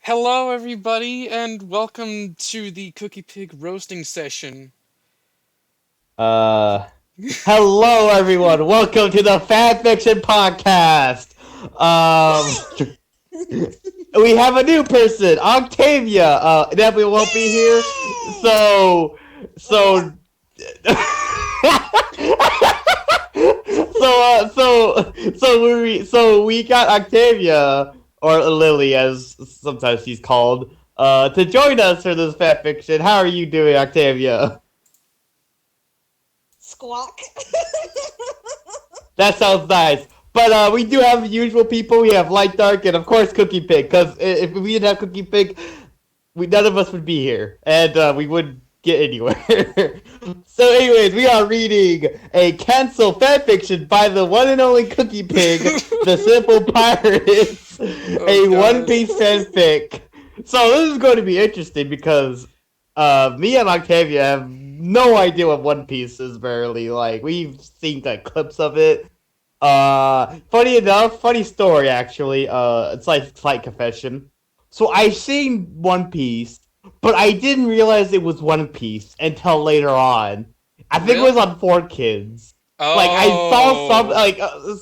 Hello, everybody, and welcome to the CookiePig roasting session. Uh, Hello everyone. Welcome to the Fan Fiction Podcast. Um, we have a new person, Octavia. Definitely won't be here. So, so we got Octavia, or Lily as sometimes she's called, to join us for this fan fiction. How are you doing, Octavia? Squawk. That sounds nice. But we do have the usual people. We have Light Dark and of course CookiePig. Because if we didn't have CookiePig, none of us would be here, and we wouldn't get anywhere. So, anyways, we are reading a cancel fanfiction by the one and only CookiePig, the Sinful Pirates, a One Piece fanfic. So this is going to be interesting because me and Octavia have no idea what One Piece is barely. Like, we've seen like clips of it. Funny enough, funny story actually. It's like slight confession. So I seen One Piece, but I didn't realize it was One Piece until later on. I think it was on 4Kids. Like I saw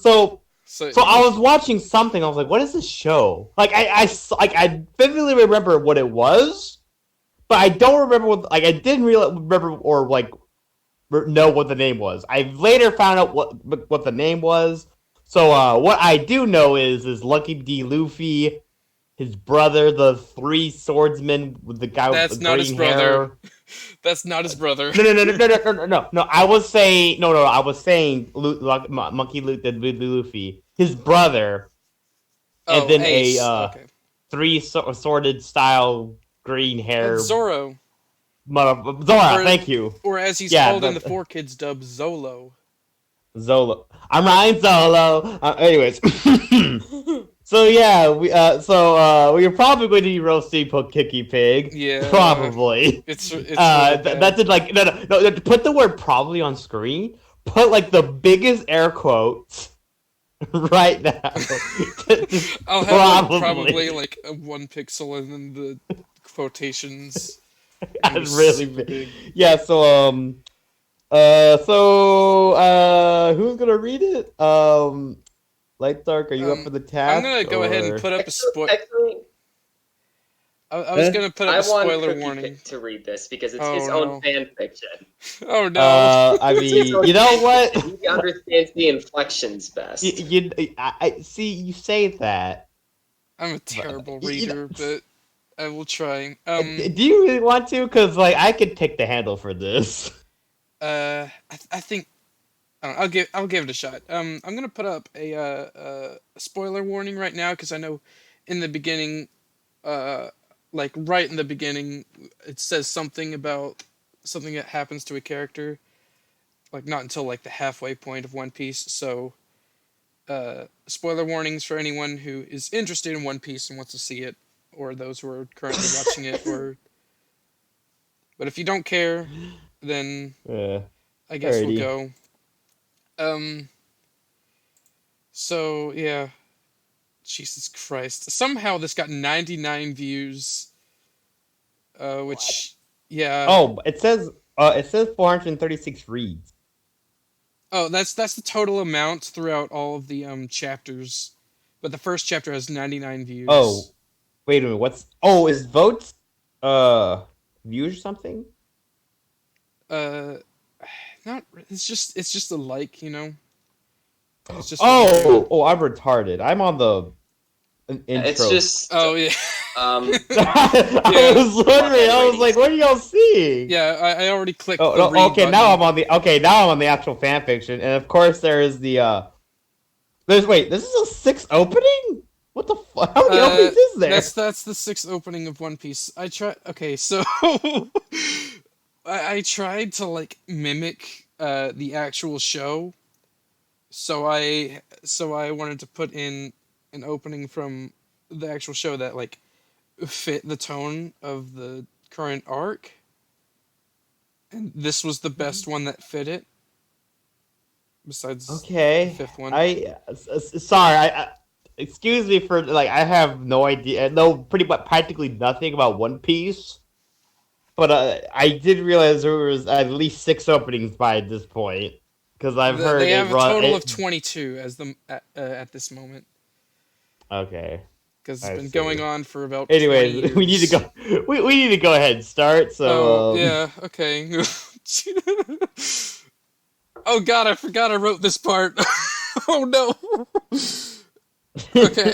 some so I was watching something. I was like, "What is this show?" Like I vividly remember what it was, but I don't remember what. Like I didn't really remember or like know what the name was. I later found out what the name was. So what I do know is Lucky D Luffy, his brother, the three swordsmen with the guy That's with the not his green brother. hair. That's not his brother. No. I was saying no. I was saying Monkey Luffy, his brother, and then Ace. a Okay. three sworded style green hair. That's Zoro. Zora, thank you. Or as he's called in the 4Kids dub, Zolo. Zolo. I'm Ryan Zolo. Anyways. So yeah, we're probably going to be roasting CookiePig. Yeah. Probably. It's really that did like no. Put the word probably on screen. Put like the biggest air quotes right now. I'll have probably like a 1 pixel in the quotations. Really big. Yeah. Who's gonna read it? Light Dark, are you up for the task? I'm gonna go ahead and put up a spoiler. Actually, I was gonna put up a spoiler I want warning to read this because it's his own fan fiction. Oh no! I mean, you know what? He understands the inflections best. I see. You say that. I'm a terrible reader, but I will try. Do you really want to? Because like I could take the handle for this. I think I'll give it a shot. I'm gonna put up a spoiler warning right now because I know in the beginning, like right in the beginning, it says something about something that happens to a character, like not until like the halfway point of One Piece. So, spoiler warnings for anyone who is interested in One Piece and wants to see it, or those who are currently watching it, or. But if you don't care, then I guess alrighty. we'll go. So yeah, Jesus Christ. Somehow this got 99 views. Which, yeah. Oh, it says 436 reads. Oh, that's the total amount throughout all of the chapters, but the first chapter has 99 views. Oh, wait a minute. Is votes views or something? Not. It's just a like, you know. It's just. I'm retarded. I'm on the intro. It's just. Oh yeah. I was wondering. I was like, "What are y'all seeing?" Yeah, I already clicked. Okay, now I'm on the actual fanfiction, and of course there is the. This is a 6th opening. What the fuck? How many openings is there? That's the 6th opening of One Piece. Okay, so I tried to like mimic the actual show. So I wanted to put in an opening from the actual show that like fit the tone of the current arc. And this was the best one that fit it. Besides Okay. the 5th one. Sorry. excuse me for like I have no idea, no pretty much practically nothing about One Piece, but I did realize there was at least 6 openings by this point because I've heard They it have a run. total of 22 as the at this moment Okay, because it's I been see. going on for about 20 Anyways, we need to years. go. We need to go ahead and start. Oh, So yeah, okay. Oh god, I forgot I wrote this part. Oh no. Okay.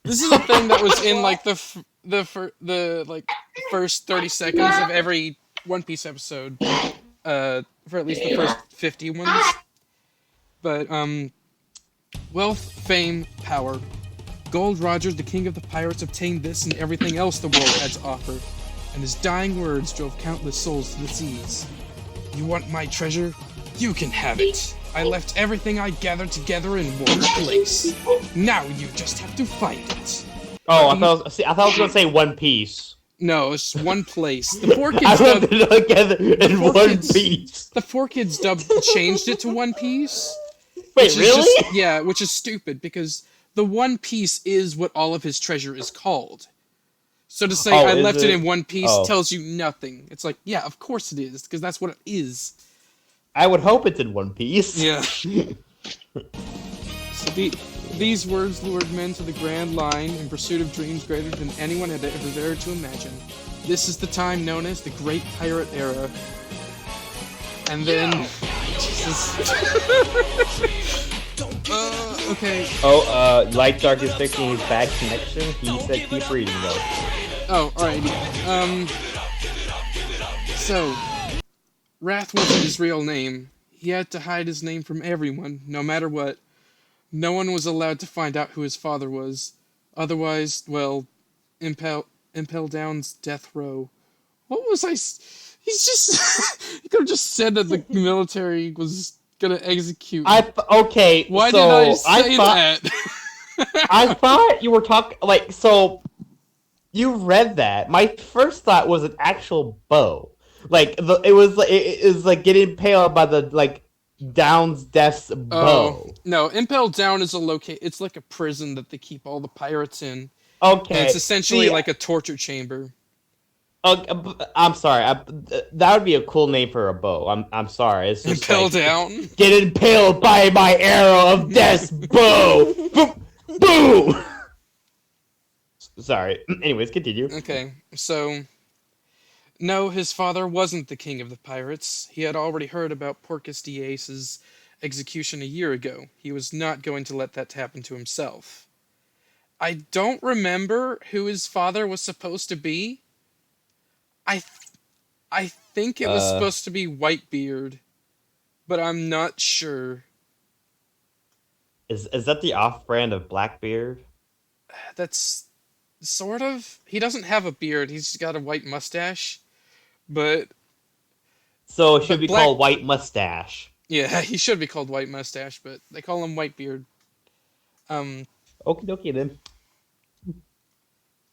This is a thing that was in like the like first 30 seconds of every One Piece episode. For at least the first 50 ones. But wealth, fame, power. Gold Roger, the king of the pirates, obtained this and everything else the world had to offer, and his dying words drove countless souls to the seas. You want my treasure? You can have it. I left everything I gathered together in one place. Now you just have to find it. oh, I thought I was gonna say One Piece. No, it's one place. The Four I Kids left dub. it together in Four One Kids- Piece. The Four Kids dub changed it to One Piece. Wait, Which is really? yeah, which is stupid because the One Piece is what all of his treasure is called. So to say Oh, I is left it it? in One Piece Oh. tells you nothing. It's like, yeah, of course it is, because that's what it is. I would hope it's in One Piece. Yeah. So these words lured men to the Grand Line in pursuit of dreams greater than anyone had ever dared to imagine. This is the time known as the Great Pirate Era. And then... Jesus. Okay. Oh, LightDark is fixing his bad connection. He said keep reading though. Oh, alrighty. So, Wrath wasn't his real name. He had to hide his name from everyone, no matter what. No one was allowed to find out who his father was. Otherwise, well, impel down's death row. What was he's just... He could have just said that the military was gonna execute. Okay. Why so did I say thought, that? I thought you were talking like so. You read that. My first thought was an actual bow. Like it was like getting impaled by the like Down's death's bow. No, Impel Down is it's like a prison that they keep all the pirates in. Okay. And it's essentially like a torture chamber. I'm sorry. That would be a cool name for a bow. I'm sorry. It's just Impel like, Down. Get impaled by my arrow of death's bow. Boom. Sorry. Anyways, continue. Okay, so no, his father wasn't the king of the pirates. He had already heard about Porcus Diaz's execution a year ago. He was not going to let that happen to himself. I don't remember who his father was supposed to be. I think it was supposed to be Whitebeard, but I'm not sure. Is that the off-brand of Blackbeard? That's sort of. He doesn't have a beard. He's just got a white mustache. But So it should be Black- called White Mustache. yeah, he should be called White Mustache, but they call him Whitebeard. Okie dokie then.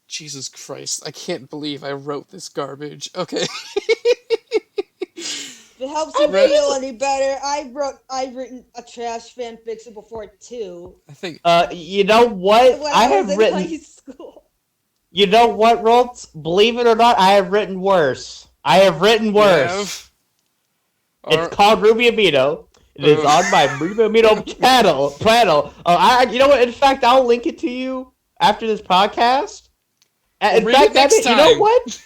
Jesus Christ, I can't believe I wrote this garbage. Okay. If it helps you feel any better, I've written a trash fan fiction before too. I think You know what? When I I have was in written. high school. You know what, Roltz? Believe it or not, I have written worse. I have written worse. It's called Ruby Amino. It is on my Ruby Amino channel. You know what? In fact, I'll link it to you after this podcast. In read fact, it next you know time. what?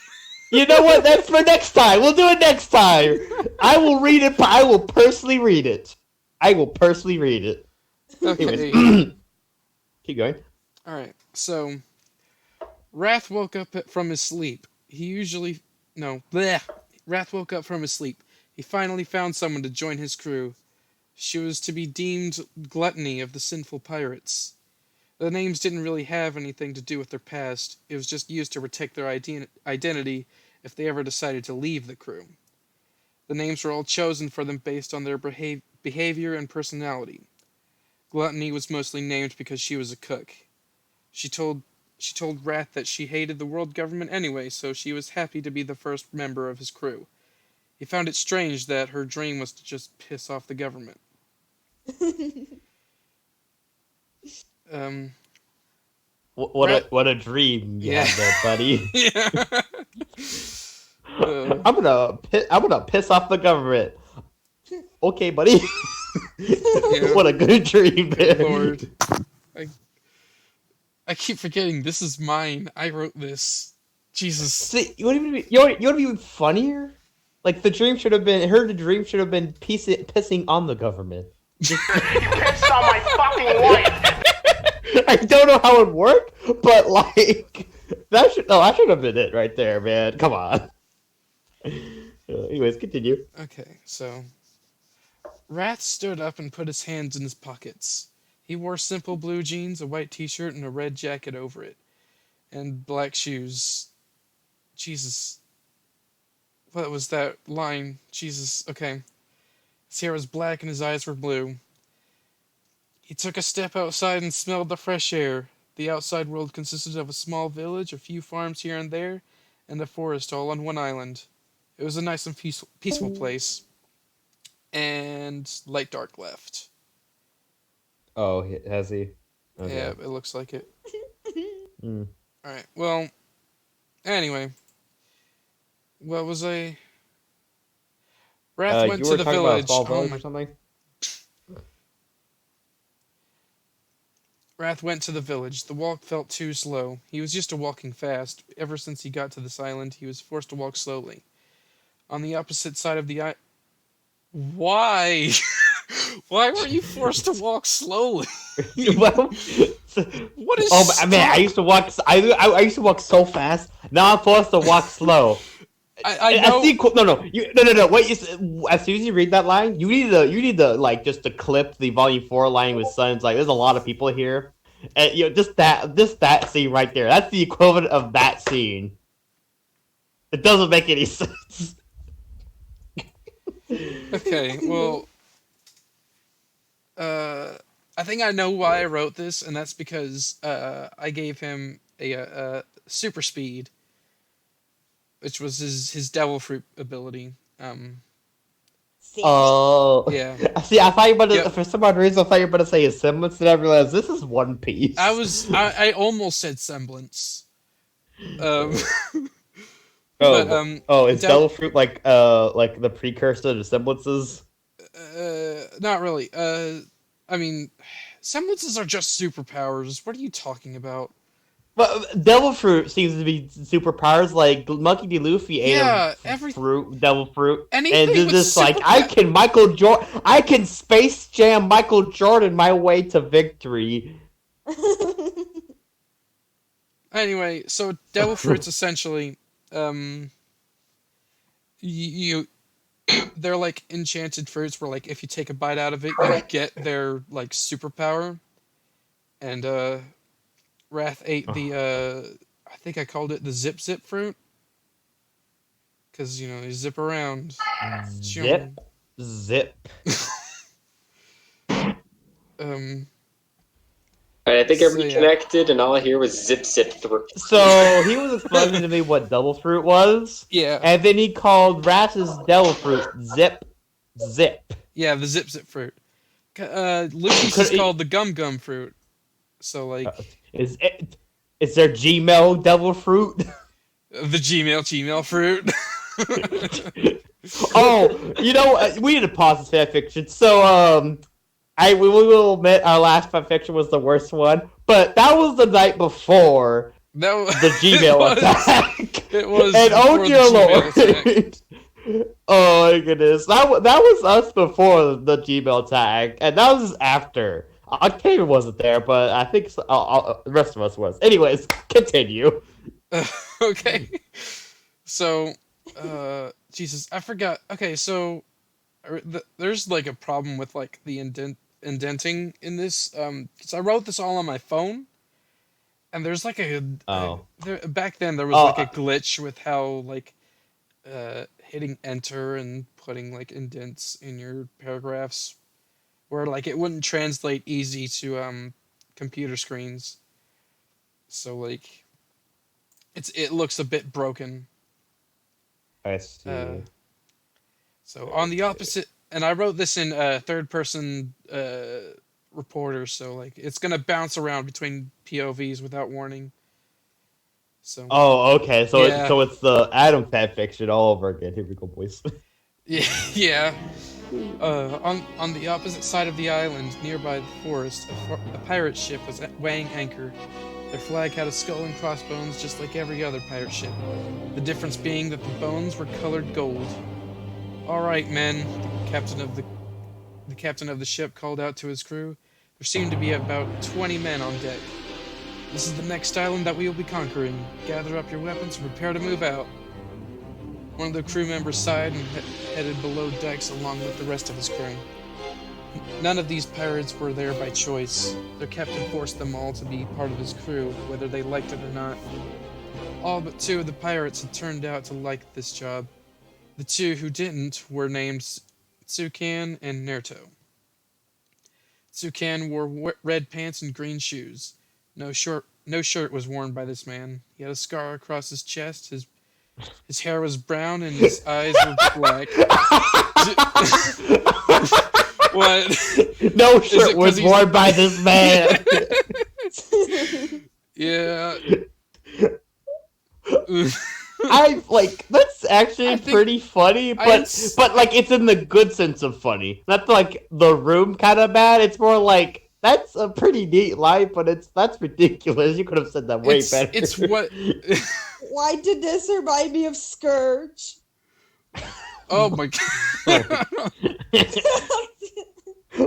You know what? That's for next time. We'll do it next time. I will read it. I will personally read it. Okay. Anyways, keep going. Alright, so Wrath woke up from his sleep. Wrath woke up from his sleep. He finally found someone to join his crew. She was to be deemed Gluttony of the Sinful Pirates. The names didn't really have anything to do with their past. It was just used to protect their identity if they ever decided to leave the crew. The names were all chosen for them based on their behavior and personality. Gluttony was mostly named because she was a cook. She told Wrath that she hated the world government anyway, so she was happy to be the first member of his crew. He found it strange that her dream was to just piss off the government. Um, What a dream you have there, buddy. Yeah. I'm gonna piss off the government. Okay, buddy. Yeah. What a good dream there. Good Lord. I keep forgetting this is mine. I wrote this. Jesus. See, you want to be even funnier? Like the dream should have been the dream should have been pissing on the government. You pissed on my fucking wife. I don't know how it would work, but like that should have been it right there, man. Come on. Anyways, continue. Okay, so Wrath stood up and put his hands in his pockets. He wore simple blue jeans, a white t-shirt, and a red jacket over it, and black shoes. Jesus. What was that line? Jesus. Okay. His hair was black and his eyes were blue. He took a step outside and smelled the fresh air. The outside world consisted of a small village, a few farms here and there, and a forest all on one island. It was a nice and peaceful place. And LightDark left. Oh, has he? Okay. Yeah, it looks like it. Mm. Alright, well, anyway. What was I... Wrath went you to were the talking village. about a small village Oh or something? Wrath went to the village. The walk felt too slow. He was used to walking fast. Ever since he got to this island, he was forced to walk slowly. On the opposite side of the island... Why? Why were you forced to walk slowly? Well, What is... oh man, I used to walk. I used to walk so fast. Now I'm forced to walk slow. I know... No. Wait, as soon as you read that line, you need to like just to clip the volume 4 line with Sun's like, there's a lot of people here, and just that scene right there. That's the equivalent of that scene. It doesn't make any sense. Okay, well... I think I know why I wrote this, and that's because I gave him a super speed, which was his devil fruit ability. Oh, yeah. See, I thought you were about to, Yep. for some odd reason, I thought you were about to say a semblance, and I realized this is One Piece. I almost said semblance. But, Is devil fruit like the precursor to semblances? not really. I mean, semblances are just superpowers. What are you talking about? Well, devil fruit seems to be superpowers. Like Monkey D. Luffy ate devil fruit, Anything and did with this like I can Space Jam Michael Jordan my way to victory. Anyway, so devil fruits essentially, they're like enchanted fruits where like if you take a bite out of it, you get their like superpower. And Wrath ate the I think I called it the zip fruit, because you zip around. Zip. Alright, I think I So, yeah. reconnected, and all I hear was zip through. So he was explaining to me what devil fruit was, Yeah. and then he called Wrath's devil fruit zip. Yeah, the zip fruit. Lucy's is called the gum fruit. So like, Is there Gmail devil fruit? the Gmail fruit. Oh, we need to pause this fanfiction. So, we will admit our last fanfiction was the worst one, but that was the night before That was, the Gmail attack. It was. And oh before dear the Gmail attack. lord! Oh my goodness, that was us before the Gmail attack, and that was after. Octavia wasn't there, but I think the rest of us was. Anyways, continue. Okay. So, Jesus, I forgot. Okay, so there's like a problem with like the indenting in this. Because I wrote this all on my phone, and there's like back then there was like a glitch with how like hitting enter and putting like indents in your paragraphs, where like it wouldn't translate easy to computer screens. So like it looks a bit broken. I see. So on the opposite, and I wrote this in third person reporters, so like it's gonna bounce around between POVs without warning. So Oh, okay. So Yeah. it's the Adam fanfiction all over again. Here we go, boys. yeah. On the opposite side of the island, nearby the forest, a pirate ship was weighing anchor. Their flag had a skull and crossbones, just like every other pirate ship. The difference being that the bones were colored gold. All right, men. The captain of the ship called out to his crew. There seemed to be about 20 men on deck. This is the next island that we will be conquering. Gather up your weapons and prepare to move out. One of the crew members sighed and headed below decks along with the rest of his crew. None of these pirates were there by choice. Their captain forced them all to be part of his crew, whether they liked it or not. All but 2 of the pirates had turned out to like this job. The 2 who didn't were named Tsukan and Naruto. Tsukan wore red pants and green shoes. No shirt was worn by this man. He had a scar across his chest. His hair was brown and his eyes were black. What? No shirt was worn by this man. Yeah. That's actually pretty funny, but like it's in the good sense of funny. Not like the room kind of bad. It's more like that's a pretty neat line, but that's ridiculous. You could have said that way better. It's what. Why did this remind me of Scourge? Oh my god.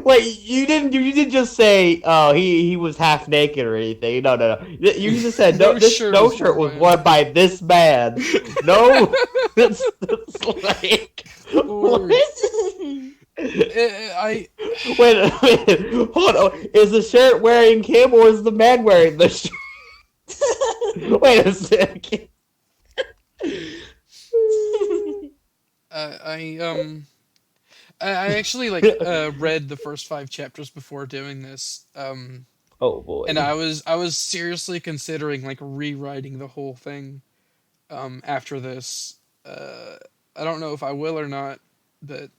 Wait, you didn't just say he was half naked or anything. No. You just said no shirt was worn by this man. No, it's like what? Wait, hold on. Is the shirt wearing him or is the man wearing the shirt? Wait a second. I actually read the first 5 chapters before doing this. Oh boy. And I was seriously considering like rewriting the whole thing after this. I don't know if I will or not, but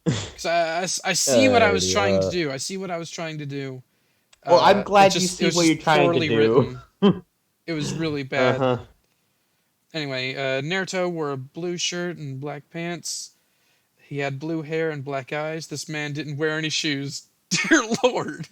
cuz I see what I was trying to do. I see what I was trying to do. Well, I'm glad you see what you're trying to do. It was really bad. Uh-huh. Anyway, Naruto wore a blue shirt and black pants. He had blue hair and black eyes. This man didn't wear any shoes. Dear Lord.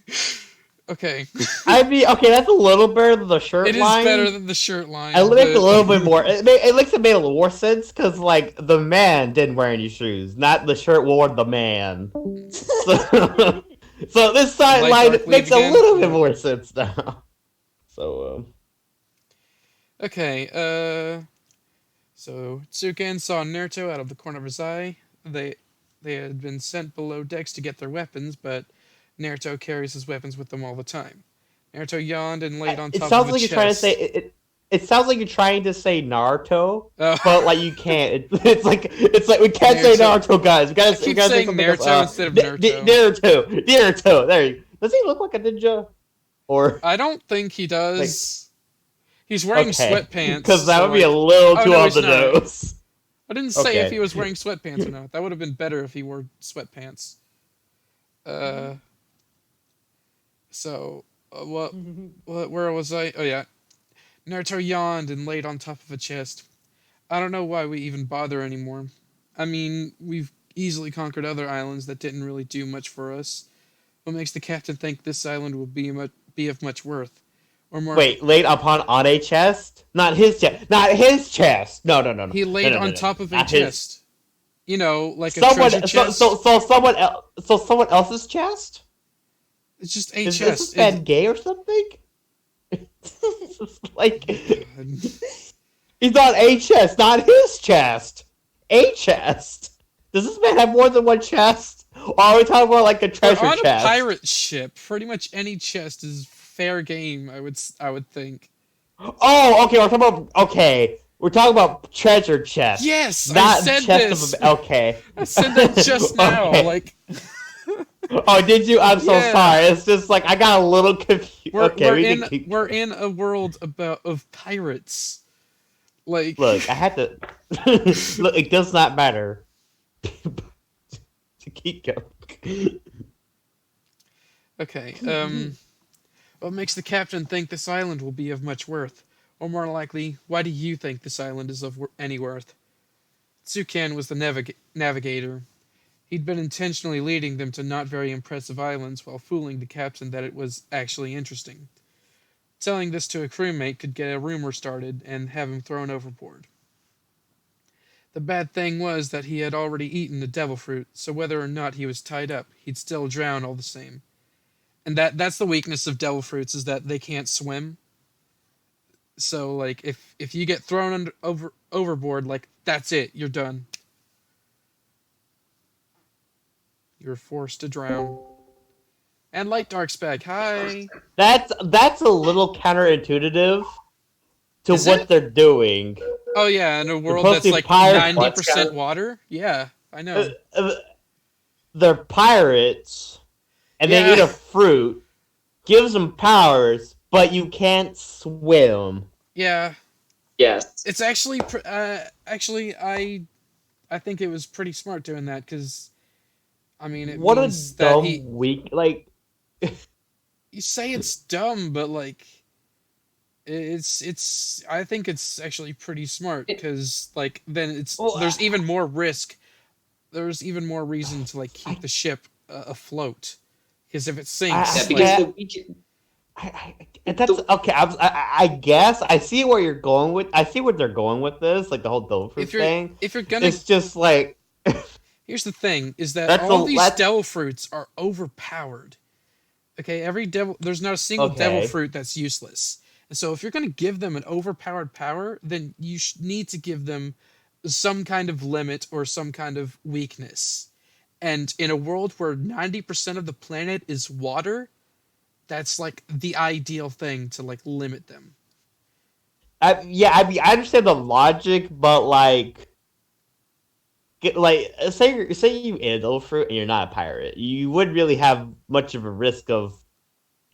Okay. I mean, okay, that's a little better than the shirt line. It is better than the shirt line. It makes a little bit more. It makes it made a little more sense because, like, the man didn't wear any shoes, not the shirt wore the man. So this side line makes a little bit more sense now. So, Okay, so Tsuken saw Naruto out of the corner of his eye. They had been sent below decks to get their weapons, but Naruto carries his weapons with them all the time. Naruto yawned and laid on top of a chest. It sounds like you're trying to say it sounds like you're trying to say Naruto, but like you can't. It's like we can't say Naruto, guys. We gotta say Naruto instead of Naruto. Naruto. There you go. Does he look like a ninja? Or I don't think he does. He's wearing sweatpants. Because that would be a little too on the nose. I didn't say if he was wearing sweatpants or not. That would have been better if he wore sweatpants. Where was I? Oh yeah. Naruto yawned and laid on top of a chest. I don't know why we even bother anymore. I mean, we've easily conquered other islands that didn't really do much for us. What makes the captain think this island will be of much worth? Or more? Wait, laid on a chest? Not his chest. Not his chest. No. He laid on top of a chest. You know, like a treasure chest. So someone else's chest? It's just a Is chest. Is this man gay or something? Like, he's on a chest, not his chest. A chest. Does this man have more than one chest? Or are we talking about like a treasure chest? On a pirate ship, pretty much any chest is fair game. I would think. Oh, okay. We're talking about treasure chest. Yes, not I said chest this. Okay. I said that just now. Okay. Like. Oh, did you? I'm so sorry. It's just like I got a little confused. We're in a world of pirates. Like, look, I had to. Look, it does not matter. To keep going. Okay. What makes the captain think this island will be of much worth? Or more likely, why do you think this island is of any worth? Tsukan was the navigator. He'd been intentionally leading them to not very impressive islands while fooling the captain that it was actually interesting. Telling this to a crewmate could get a rumor started and have him thrown overboard. The bad thing was that he had already eaten the devil fruit, so whether or not he was tied up, he'd still drown all the same. And that's the weakness of devil fruits, is that they can't swim. So like if you get thrown overboard, like that's it, you're done. You're forced to drown. And LightDark's back. Hi. That's a little counterintuitive to Is what it? they're doing. Oh yeah, in a world supposed that's to be like pirates. 90% water. Yeah, I know. They're pirates, and they Yeah. eat a fruit, gives them powers, but you can't swim. Yeah, Yes. it's actually I think it was pretty smart doing that, because I mean it What a means that dumb weak like. you say it's dumb, but like it's I think it's actually pretty smart, because like then Well, there's even more risk. There's even more reason to like keep the ship afloat, because if it sinks, Yeah, I- because yeah. the region. That's okay. I guess I see where you're going with. I see where they're going with this, like the whole devil fruit thing. if you're gonna It's just like here's the thing: is that That's all a- these that's- devil fruits are overpowered. Okay, there's not a single devil Okay. fruit that's useless. And so if you're going to give them an overpowered power, then you need to give them some kind of limit or some kind of weakness. And in a world where 90% of the planet is water, that's like the ideal thing to like limit them. I mean, I understand the logic, but like, say you eat a devil fruit and you're not a pirate, you wouldn't really have much of a risk of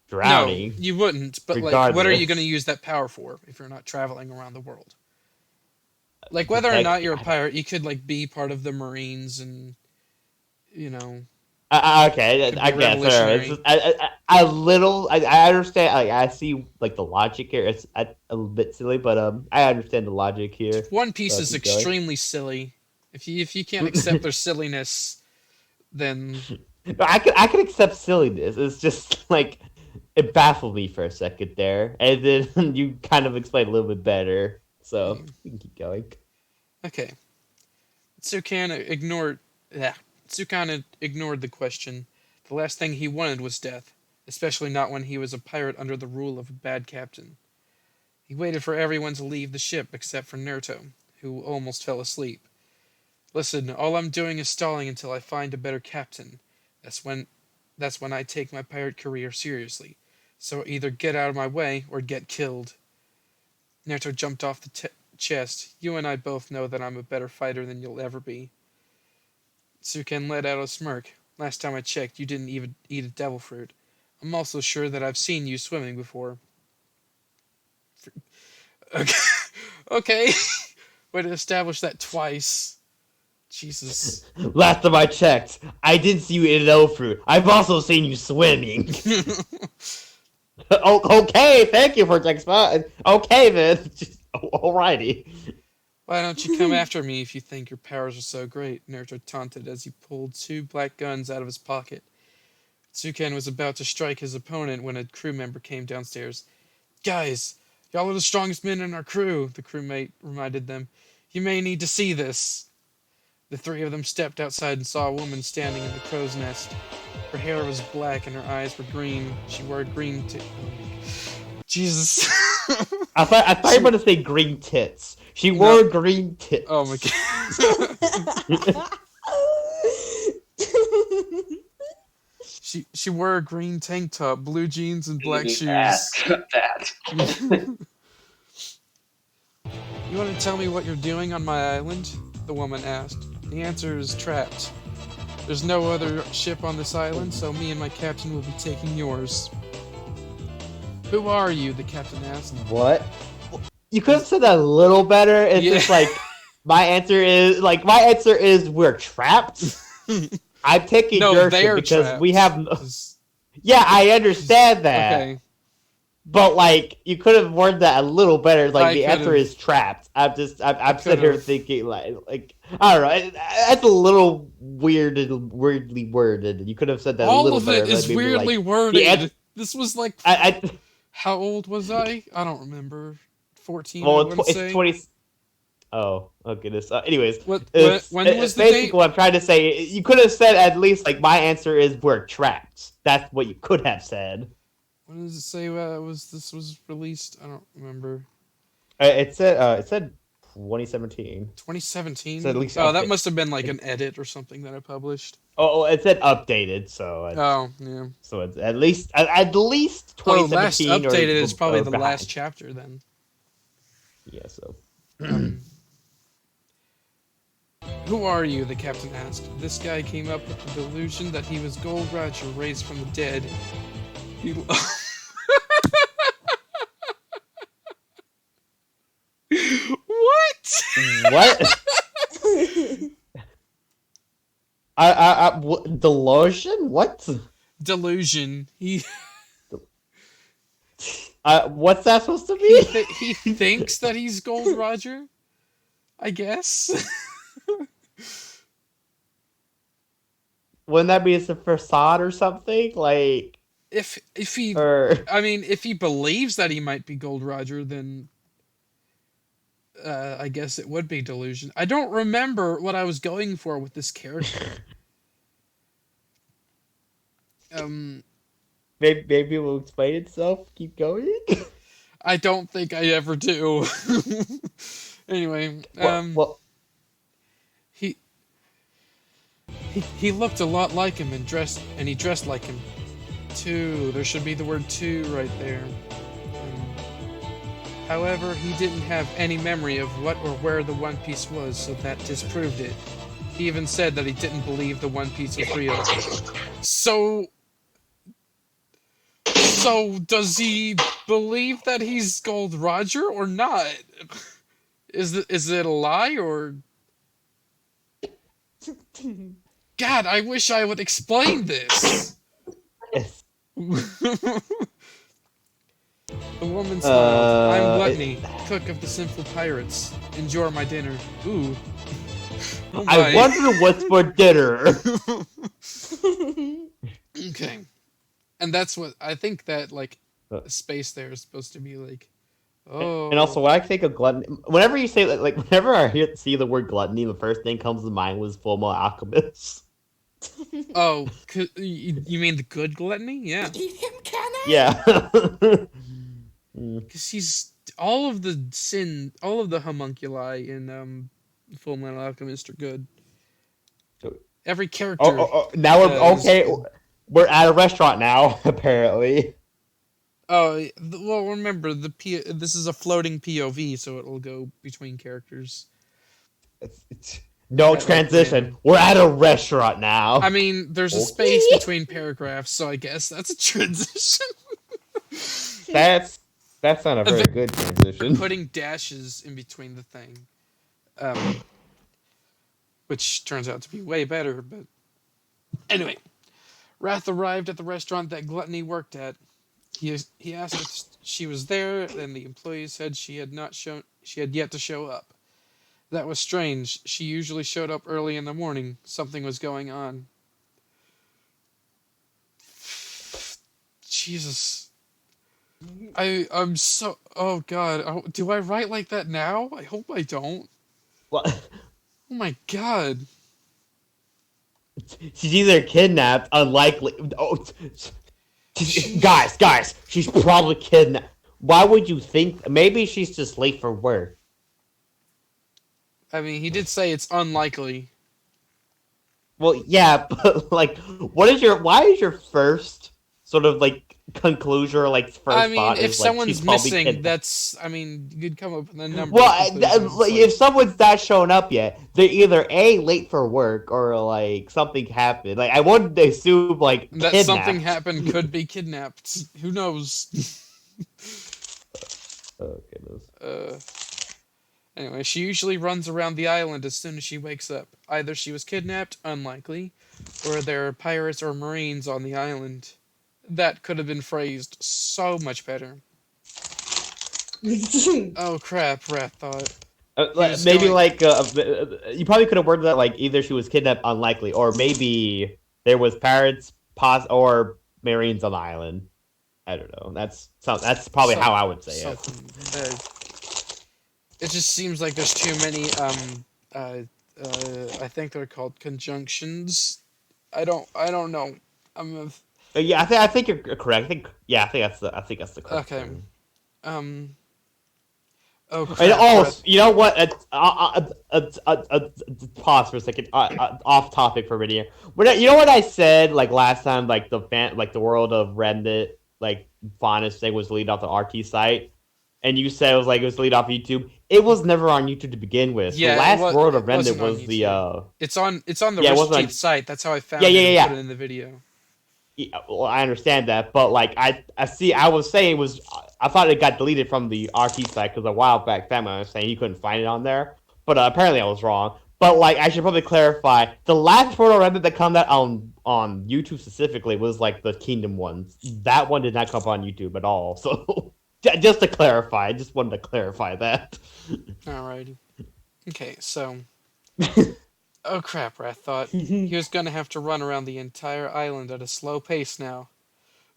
drowning. No, you wouldn't. But like, what are you regardless. going to use that power for if you're not traveling around the world? Like, whether or not you're a pirate, you could like be part of the Marines and, you know. Okay, Could be I guess. revolutionary. It's just, I understand. Like, I see like the logic here. It's a little bit silly, but I understand the logic here. One Piece So is keep going. extremely silly. If you can't accept their silliness, then I could accept silliness. It's just like it baffled me for a second there, and then you kind of explained a little bit better. So we can keep going. okay. Tsukan ignored the question. The last thing he wanted was death, especially not when he was a pirate under the rule of a bad captain. He waited for everyone to leave the ship except for Naruto, who almost fell asleep. Listen, all I'm doing is stalling until I find a better captain. That's when I take my pirate career seriously. So either get out of my way or get killed. Naruto jumped off the chest. You and I both know that I'm a better fighter than you'll ever be. Tsuken let out a smirk. Last time I checked, you didn't even eat a devil fruit. I'm also sure that I've seen you swimming before. Okay. Okay. Way to establish that twice. Jesus. Last time I checked, I didn't see you eat an elf fruit. I've also seen you swimming. Okay, thank you for checking spot. Okay, then. Alrighty. Why don't you come after me if you think your powers are so great? Naruto taunted as he pulled 2 black guns out of his pocket. Tsuken was about to strike his opponent when a crew member came downstairs. Guys, y'all are the strongest men in our crew, the crewmate reminded them. You may need to see this. The 3 of them stepped outside and saw a woman standing in the crow's nest. Her hair was black and her eyes were green. She wore green Jesus. I thought you were going to say green tits. She wore green tits. Oh my god. She wore a green tank top, blue jeans, and black shoes. That. You want to tell me what you're doing on my island? The woman asked. The answer is trapped. There's no other ship on this island, so me and my captain will be taking yours. Who are you? The captain asked. What? You could have said that a little better. It's just like my answer is we're trapped. I'm taking No, your they ship are because trapped. we have. Yeah, I understand that. Okay. But like, you could have worded that a little better. Like, I the answer could've. is trapped. I'm sitting here could've. thinking like, I don't know. That's a little weirdly worded. You could have said that a All little of it better. Like, is maybe weirdly like worded. This was like, I how old was I? I don't remember. 14, I well, wouldn't it's say. 20. Oh goodness. Anyways, When was the basically date? what I'm trying to say. You could have said at least like my answer is we're trapped. That's what you could have said. When does it say this was released? I don't remember. It said 2017. 2017? So at least Oh, that update. must have been like an edit or something that I published. Oh, it said updated, so Oh, yeah. so it's at least 2017 last updated is probably or the behind. last chapter then. Yeah, so Who are you? The captain asked. This guy came up with the delusion that he was Gold Roger raised from the dead. He... What? what? Delusion? What? Delusion. What's that supposed to be? He thinks that he's Gold Roger, I guess. Wouldn't that be a facade or something? Like, if he, or I mean, if he believes that he might be Gold Roger, then I guess it would be delusion. I don't remember what I was going for with this character. maybe it will explain itself. Keep going. I don't think I ever do. Anyway, Well, he looked a lot like him and he dressed like him too. There should be the word "too" right there. However, he didn't have any memory of what or where the One Piece was, so that disproved it. He even said that he didn't believe the One Piece was real. So does he believe that he's Gold Roger or not? Is it a lie or? God, I wish I would explain this. The woman smiled. I'm Gluttony, cook of the Sinful Pirates. Enjoy my dinner. Ooh. Oh my. I wonder what's for dinner. Okay. And that's what I think that like the space there is supposed to be like. Oh. And also, when I think of gluttony, whenever you say like whenever I see the word gluttony, the first thing comes to mind was Fullmetal Alchemist. Oh, you mean the good gluttony? Yeah. Yeah. Because he's all of the homunculi in Full Metal Alchemist are good. Every character. Now we're okay. We're at a restaurant now, apparently. Oh well, remember this is a floating POV, so it'll go between characters. No transition. We're at a restaurant now. I mean, there's a space between paragraphs, so I guess that's a transition. That's not a very good transition. Putting dashes in between the thing, which turns out to be way better. But anyway, Wrath arrived at the restaurant that Gluttony worked at. He asked if she was there, and the employee said she had yet to show up. That was strange. She usually showed up early in the morning. Something was going on. Jesus. I'm so... Oh, God. Do I write like that now? I hope I don't. What? Oh, my God. She's either kidnapped, unlikely... Oh, guys, she's probably kidnapped. Why would you think... Maybe she's just late for work. I mean, he did say it's unlikely. Well, yeah, but, like, why is your first sort of, like, conclusion or, like, first I mean, thought if is, like, someone's she's probably missing, kidnapped? that's... I mean, you could come up with a number Well, of conclusions. if someone's not shown up yet, they're either A, late for work, or, like, something happened. Like, I wouldn't assume, like, that kidnapped. something happened could be kidnapped. Who knows? Oh, goodness. Anyway, she usually runs around the island as soon as she wakes up. Either she was kidnapped, unlikely, or there are pirates or marines on the island. that could have been phrased so much better. Oh crap, Rat thought. was Maybe going- like you probably could have worded that like either she was kidnapped, unlikely, or maybe there was pirates, or Marines on the island. I don't know. That's probably how I would say it. something. It just seems like there's too many. I think they're called conjunctions. I don't know. Yeah, I think you're correct. I think that's the correct Okay. term. Oh And crap. Rat. you know what? Pause for a second. Off topic for a minute. You know what I said like last time? Like the world of Reddit, like fondest thing was lead off the RT site, and you said it was lead off YouTube. It was never on YouTube to begin with. Yeah, the last world of it wasn't Reddit on was the YouTube. It's on the Yeah, it Rooster wasn't on- Teeth site. That's how I found Yeah, it and yeah. put it in the video. Yeah, well, I understand that, but like I see. I was saying I thought it got deleted from the RT site because a while back, Family was saying you couldn't find it on there, but apparently I was wrong. But like I should probably clarify, the last photo Reddit that come out on YouTube specifically was like the Kingdom ones. That one did not come up on YouTube at all. So just to clarify, I just wanted to clarify that. Alrighty. Okay, so. Oh crap, Rat thought. He was gonna have to run around the entire island at a slow pace now.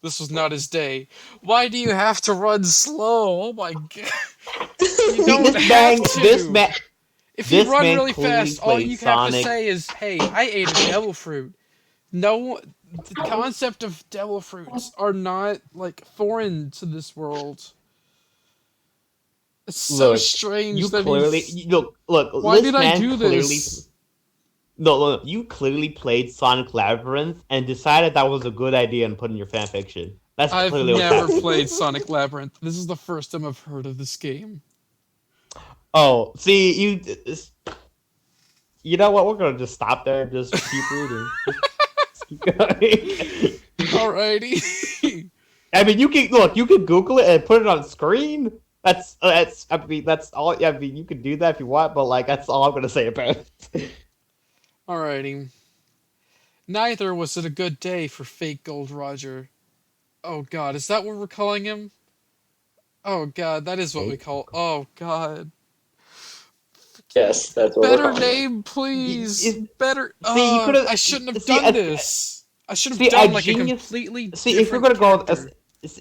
This was not his day. Why do you have to run slow? Oh my god. You don't have to. If you run really fast, all you have to say is, hey, I ate a devil fruit. No, the concept of devil fruits are not, like, foreign to this world. It's so strange you that clearly he's... look. Why This did I man do clearly, this? No, you clearly played Sonic Labyrinth and decided that was a good idea and put in your fanfiction. That's I've clearly what's never happening. played Sonic Labyrinth. This is the first time I've heard of this game. Oh, see, you know what? We're gonna just stop there and just keep reading. Just keep going. Alrighty. I mean, you can Google it and put it on screen. That's all. I mean, you can do that if you want, but like, that's all I'm gonna say about it. Alrighty. Neither was it a good day for fake Gold Roger. Oh god, is that what we're calling him? Oh god, that is what we call... Oh god. Yes, that's what we're Better calling it. name, please! Better... See, you could've... I shouldn't have see, done this! I should see, have done a like genius- a completely See, if you're gonna different go... character.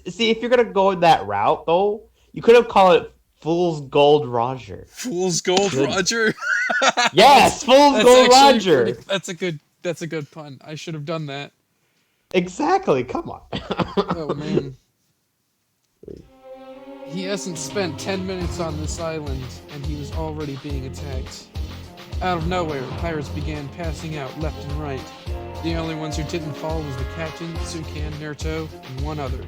See, if you're gonna go that route, though, you could have called it Fool's Gold Roger. Fool's Gold Good. Roger? Yes, Fool's That's Gold actually Roger. That's a good pun. I should have done that. Exactly. Come on. Oh man. He hasn't spent 10 minutes on this island, and he was already being attacked. Out of nowhere, pirates began passing out left and right. The only ones who didn't fall was the captain, Sukan, Naruto, and one other.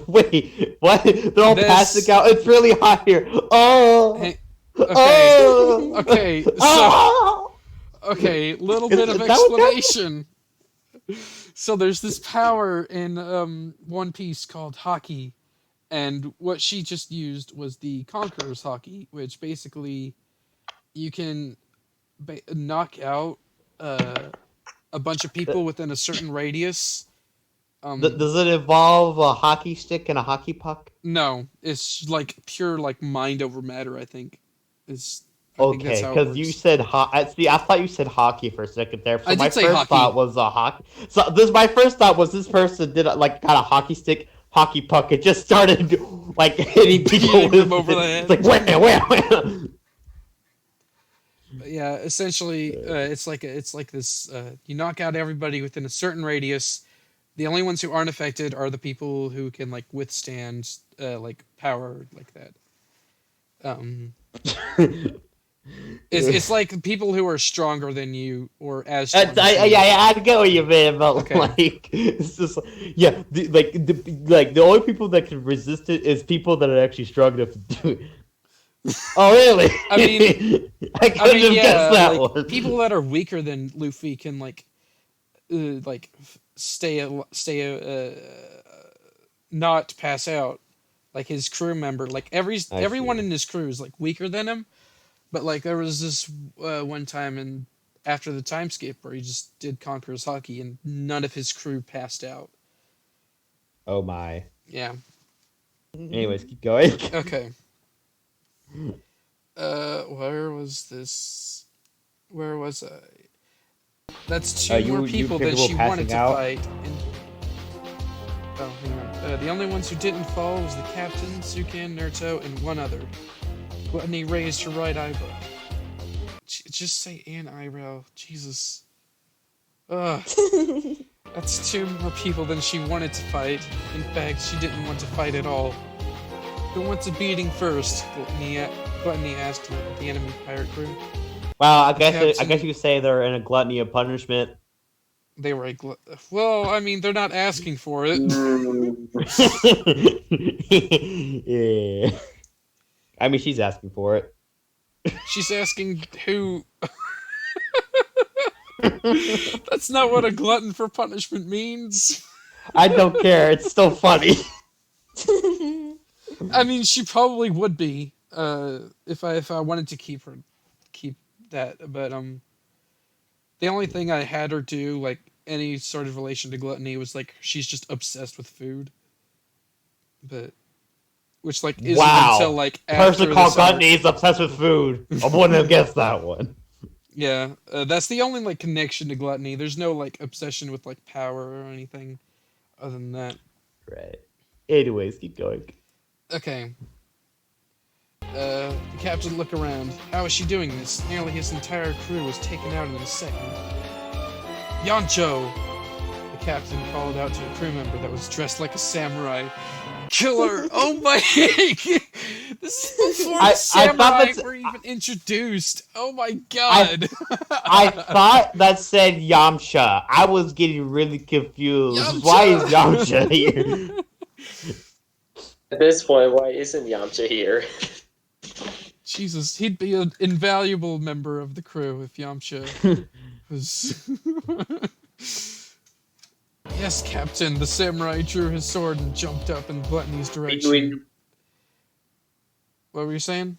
Wait, what? They're all This- passing out. It's really hot here. Oh. Hey, okay, Oh. okay, so, Oh. okay, little Is bit of that what happened? explanation. So there's this power in One Piece called Haki, and what she just used was the Conqueror's Haki, which basically you can knock out a bunch of people within a certain radius. Does it involve a hockey stick and a hockey puck? No, it's like pure like mind over matter. I think I think that's Okay, how it because you works. said See, I thought you said hockey for a second there. So I my did say first hockey. thought was a hockey. So my first thought was this person did like got a hockey stick, hockey puck. It just started like hitting people Hitting with them over the head. It's like where? But yeah, essentially, it's like this. You knock out everybody within a certain radius. The only ones who aren't affected are the people who can like withstand like power like that. It's like people who are stronger than you or as strong as you. I get what you mean, but Okay. like it's just the only people that can resist it is people that are actually strong enough to do it. Oh really? I mean- I couldn't have yeah, guessed that like, one. people that are weaker than Luffy can stay not pass out. Like his crew member, like everyone see. in his crew is like weaker than him. But like there was this one time after the time skip where he just did Conqueror's Haki and none of his crew passed out. Oh my. Yeah. Anyways, keep going. Okay. Where was this? Where was I? That's two more you people think than we're she wanted passing to out? fight. And... Oh, hang on. The only ones who didn't fall was the captain, Sukan, Naruto, and one other. Gluttony raised her right eyebrow. Just say an eyebrow. Jesus. Ugh. That's two more people than she wanted to fight. In fact, she didn't want to fight at all. Who wants a beating first? Gluttony asked the enemy pirate crew. Wow, I The guess captain- you could say they're in a gluttony of punishment. They were well, I mean, they're not asking for it. Yeah. I mean, she's asking for it. She's asking who... That's not what a glutton for punishment means. I don't care. It's still funny. I mean, she probably would be, if I wanted to keep that, but the only thing I had her do, like, any sort of relation to gluttony was, like, she's just obsessed with food. But, which, like, isn't until, like, after Person called this arc. gluttony is obsessed with food. I wouldn't have guessed that one. Yeah, that's the only, like, connection to gluttony. There's no, like, obsession with, like, power or anything other than that. Right. Anyways, keep going. Okay. The captain looked around. How is she doing this? Nearly his entire crew was taken out in a second. Yoncho! The captain called out to a crew member that was dressed like a samurai. Killer! Oh my... This is before the samurai were even introduced. Oh my god! I thought that said Yamcha. I was getting really confused. Yamcha! Why is Yamcha here? At this point, why isn't Yamcha here? Jesus, he'd be an invaluable member of the crew if Yamcha was... Yes, Captain, the samurai drew his sword and jumped up in Gluttony's direction. What were you saying?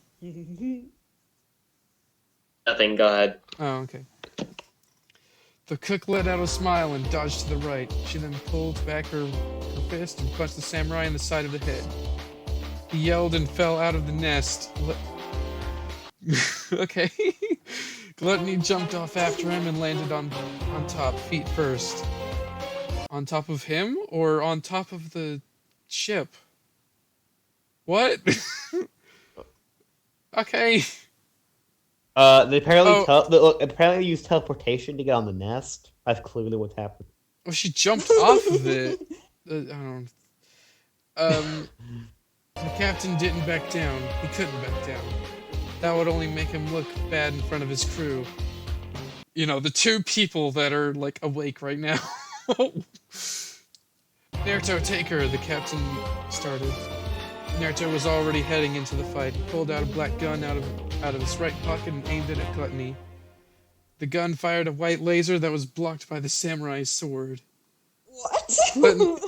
Nothing, go ahead. Oh, okay. The cook let out a smile and dodged to the right. She then pulled back her fist and punched the samurai in the side of the head. He yelled and fell out of the nest. Okay. Gluttony jumped off after him and landed on top, feet first. On top of him or on top of the ship? What? Okay. They apparently used teleportation to get on the nest. That's clearly what's happened. Well, she jumped off of it. I don't know. The captain didn't back down. He couldn't back down. That would only make him look bad in front of his crew. You know, the two people that are, like, awake right now. Naruto, take her, the captain started. Naruto was already heading into the fight. He pulled out a black gun out of his right pocket and aimed it at Gluttony. The gun fired a white laser that was blocked by the samurai's sword. What?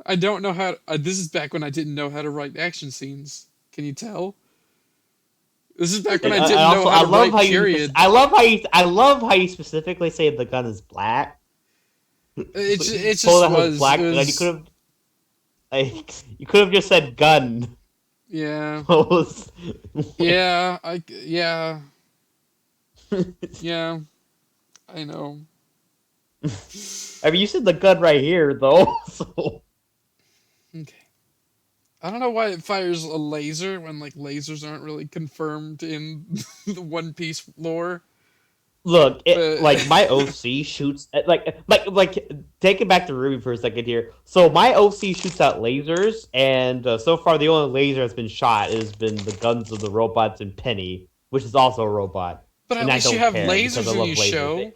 I don't know how... this is back when I didn't know how to write action scenes. Can you tell? This is back when I didn't know how to write period. I love how you specifically say the gun is black. It just was black. Like you could have just said gun. Yeah. Yeah. Yeah. I know. I mean, you said the gun right here, though. So. Okay. I don't know why it fires a laser when, like, lasers aren't really confirmed in the One Piece lore. Look, like, my OC shoots... Like, take it back to Ruby for a second here. So, my OC shoots out lasers, and so far the only laser that's been shot has been the guns of the robots and Penny, which is also a robot. But at least you have lasers in your show.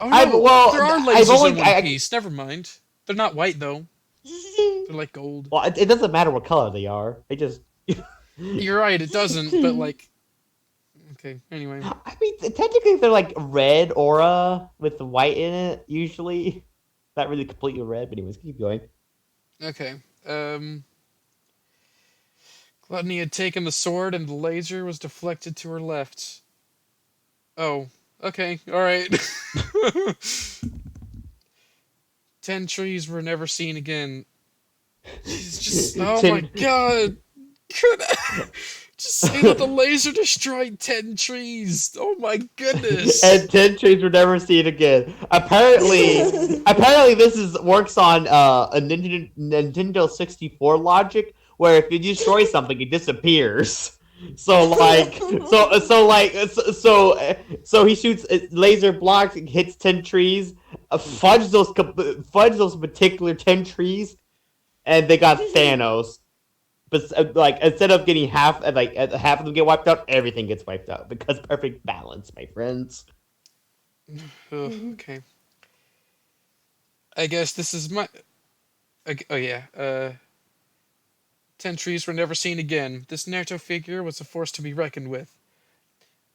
Oh, no, there are lasers in One Piece. Never mind. They're not white, though. They're like gold. Well, it doesn't matter what color they are. They just... You're right, it doesn't, but, like... Okay, anyway. I mean, technically they're like red aura with the white in it, usually. Not really completely red, but anyways, keep going. Okay, Gluttony had taken the sword and the laser was deflected to her left. Oh, okay, alright. 10 trees were never seen again. He's just, oh my god. Just say that the laser destroyed 10 trees. Oh my goodness. And 10 trees were never seen again. Apparently, this works on a Nintendo 64 logic, where if you destroy something, it disappears. So he shoots laser blocks, hits 10 trees, fudge those particular 10 trees, and they got Thanos. But instead of getting half of them get wiped out, everything gets wiped out because perfect balance, my friends. Okay. I guess this is my. Oh yeah. 10 trees were never seen again. This Naruto figure was a force to be reckoned with.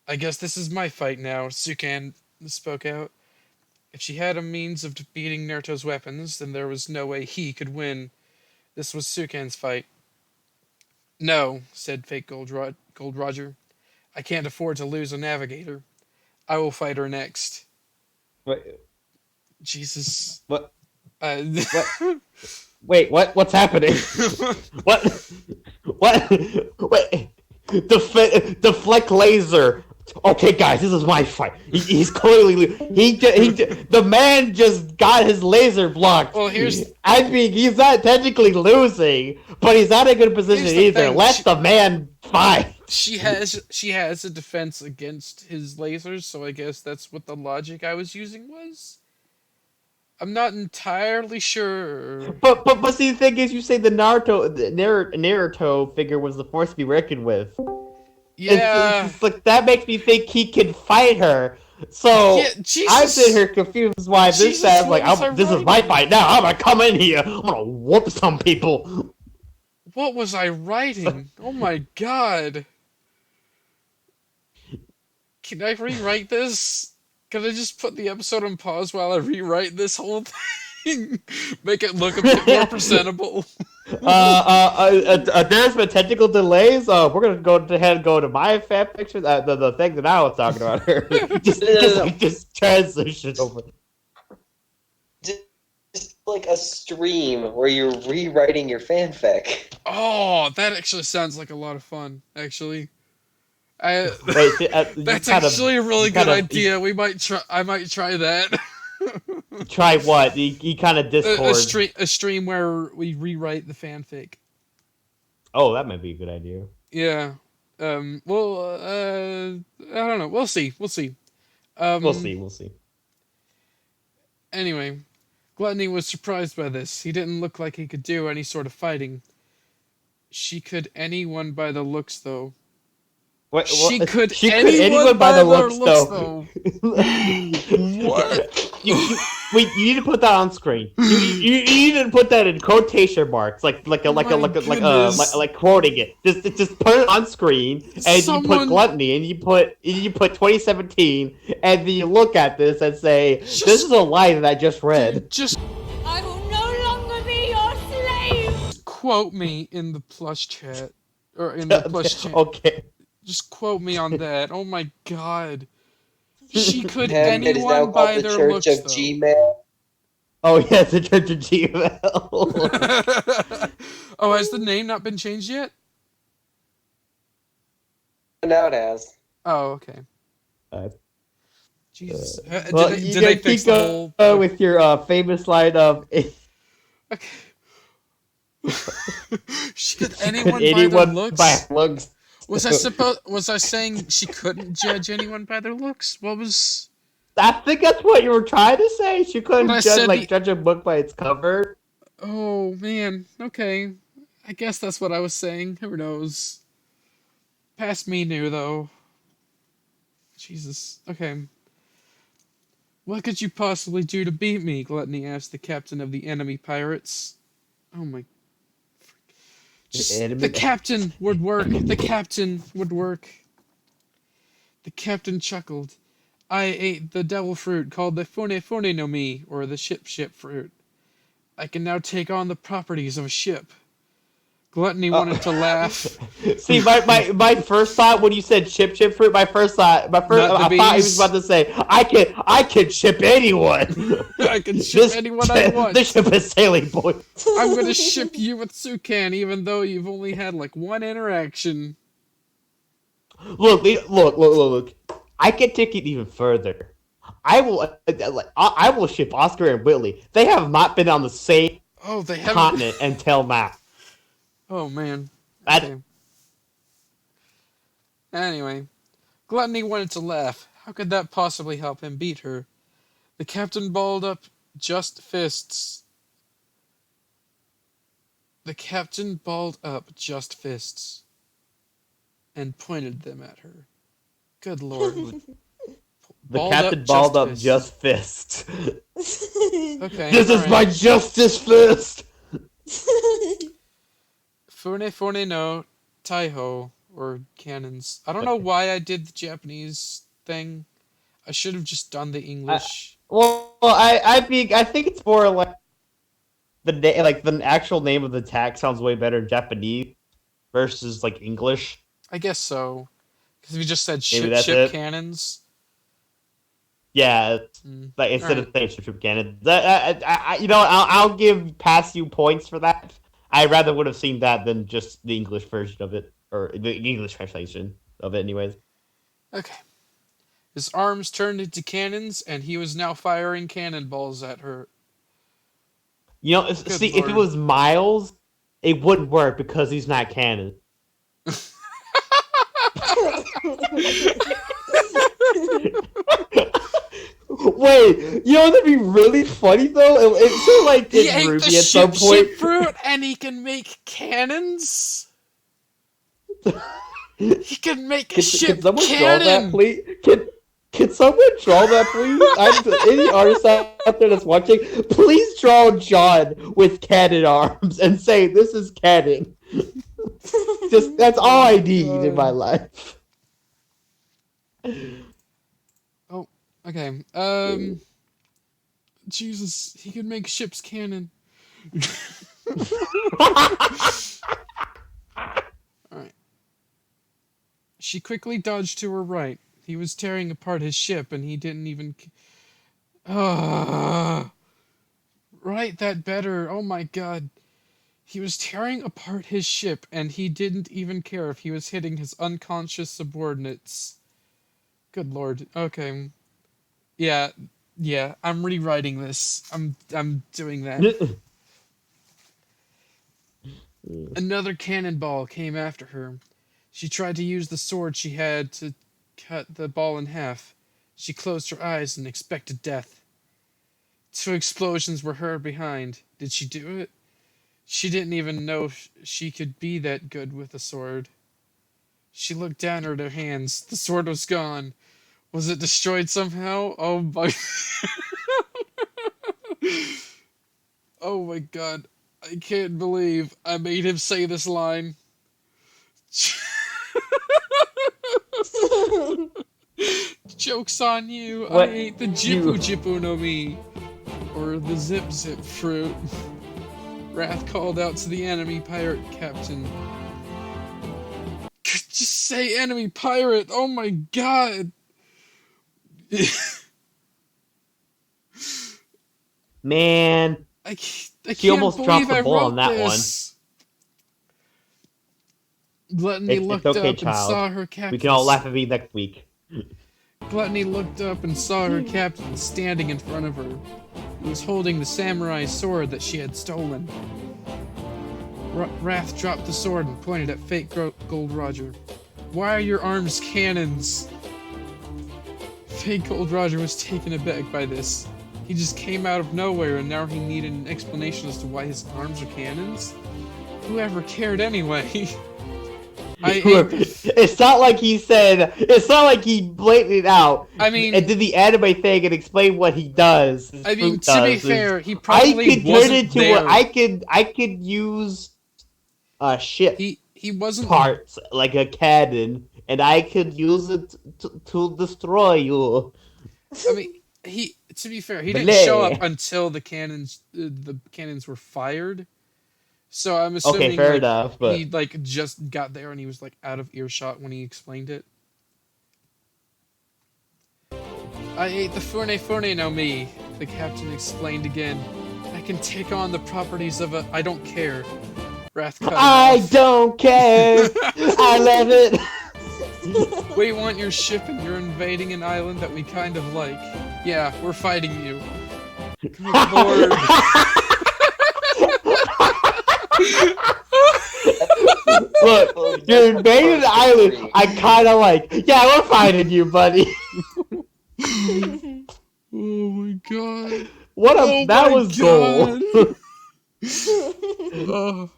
I guess this is my fight now. Sukan spoke out. If she had a means of defeating Naruto's weapons, then there was no way he could win. This was Sukan's fight. No, said fake Gold Roger. I can't afford to lose a navigator. I will fight her next. Wait, Jesus. what? Uh, What? Wait, what? What's happening? What? What? Wait. Deflect laser. Okay, guys, this is my fight. He's clearly the man just got his laser blocked. Well, I mean, he's not technically losing, but he's not in a good position either. Let the man fight. She has a defense against his lasers, so I guess that's what the logic I was using was. I'm not entirely sure. But see, the thing is, you say the Naruto figure was the force to be reckoned with. Yeah. It's like that makes me think he can fight her. So Yeah, Jesus. I'm sitting here confused why this Jesus, says what was I this is my writing? fight now. I'm gonna come in here. I'm gonna whoop some people. What was I writing? Oh my god. Can I rewrite this? Can I just put the episode on pause while I rewrite this whole thing? Make it look a bit more presentable. There's been technical delays. We're gonna go ahead and go to my fan fiction. The thing that I was talking about here. just transition over. Just like a stream where you're rewriting your fanfic. Oh, that actually sounds like a lot of fun, actually. That's actually a really good idea. I might try that. Try what? You kind of Discord. A stream where we rewrite the fanfic. Oh, that might be a good idea. Yeah. Well, I don't know. We'll see. We'll see. Anyway, Gluttony was surprised by this. He didn't look like he could do any sort of fighting. She could anyone by the looks, though. She could anyone by the looks, though. What? You need to put that on screen. You need to put that in quotation marks, like quoting it. Just put it on screen, and you put Gluttony, and you put 2017, and then you look at this and say, "This is a lie that I just read." I will no longer be your slave. Quote me in the plush chat, or in the plush chat. Okay. Just quote me on that. Oh my god. She could It is now anyone by called the their Church looks, of though. Gmail. Oh yes, the Church of Gmail. Oh, has the name not been changed yet? Now it has. Oh, okay. Jesus. Well, did you they gotta fix keep the going whole... with your famous line of. Okay. She could anyone by their looks? By looks. Was I saying she couldn't judge anyone by their looks? What was... I think that's what you were trying to say. She couldn't When judge a book by its cover. Oh, man. Okay. I guess that's what I was saying. Who knows? Past me knew, though. Jesus. Okay. What could you possibly do to beat me? Gluttony asked the captain of the enemy pirates. Oh my... The captain would work. The captain would work. The captain chuckled. I ate the devil fruit called the Fune no Mi, or the ship fruit. I can now take on the properties of a ship. Gluttony wanted to laugh. See, my first thought when you said chip fruit, I thought he was about to say, I can ship anyone. I can ship anyone I want. This ship is sailing, boy. I'm gonna ship you with Sukan, even though you've only had like one interaction. Look. I can take it even further. I will ship Oscar and Whitley. They have not been on the same continent until now. Oh man. Okay. Anyway, Gluttony wanted to laugh. How could that possibly help him beat her? The captain balled up just fists. The captain balled up just fists and pointed them at her. Good lord. The captain balled up just fists. Okay. This is my justice fist! Fune no Taiho, or cannons. I don't know why I did the Japanese thing. I should have just done the English. I think it's more like the actual name of the attack sounds way better in Japanese versus like English. I guess so. Because if you just said Maybe ship cannons. Yeah, like instead of saying ship cannons. I'll give past you points for that. I rather would have seen that than just the English version of it, or the English translation of it, anyways. Okay. His arms turned into cannons, and he was now firing cannonballs at her. If it was Miles, it wouldn't work because he's not canon. Wait, that'd be really funny though. It's so like he in ate Ruby the at some point. fruit, and he can make cannons. He can make a ship someone cannon. Draw that, please? Can someone draw that, please? Any artist out there that's watching, please draw John with cannon arms and say this is cannon. That's all I need in my life. Oh, okay. Jesus, he could make ships cannon. Alright. She quickly dodged to her right. He was tearing apart his ship, and he didn't even... Write that better. Oh my god. He was tearing apart his ship, and he didn't even care if he was hitting his unconscious subordinates. Good lord. Okay. Yeah, I'm rewriting this. I'm doing that. Another cannonball came after her. She tried to use the sword she had to cut the ball in half. She closed her eyes and expected death. 2 explosions were heard behind. Did she do it? She didn't even know she could be that good with a sword. She looked down at her hands. The sword was gone. Was it destroyed somehow? Oh my... Oh my god. I can't believe I made him say this line. Joke's on you. What? I ate the Jipu no Mi. Or the Zip fruit. Wrath called out to the enemy pirate captain. Just say enemy pirate. Oh my god. Man. I can't She almost believe dropped the I ball wrote on that this. Gluttony looked it's okay, up and saw her captain. We can all laugh at me next week. Gluttony looked up and saw her captain standing in front of her. He was holding the samurai sword that she had stolen. Wrath dropped the sword and pointed at fake Gold Roger. Why are your arms cannons? Fake Gold Roger was taken aback by this. He just came out of nowhere and now he needed an explanation as to why his arms are cannons? Whoever cared anyway? It's not like he said. It's not like he blated it out. I mean, and did the anime thing and explain what he does. I mean, to be fair, he probably wasn't there. I could use a ship. He wasn't parts like a cannon, and I could use it to destroy you. I mean, to be fair, he didn't show up until the cannons were fired. So I'm Okay, assuming fair like enough, he but like just got there and he was like out of earshot when he explained it. I ate the fune no mi, the captain explained again. I can take on the properties of a I don't care. Wrath cut him I off. don't care. I love it. We want your ship and you're invading an island that we kind of like. Yeah, we're fighting you. Good lord. Look, you're invading the island. I kind of like. Yeah, we're fighting you, buddy. Oh my god. What a Oh that my was gold. Oh,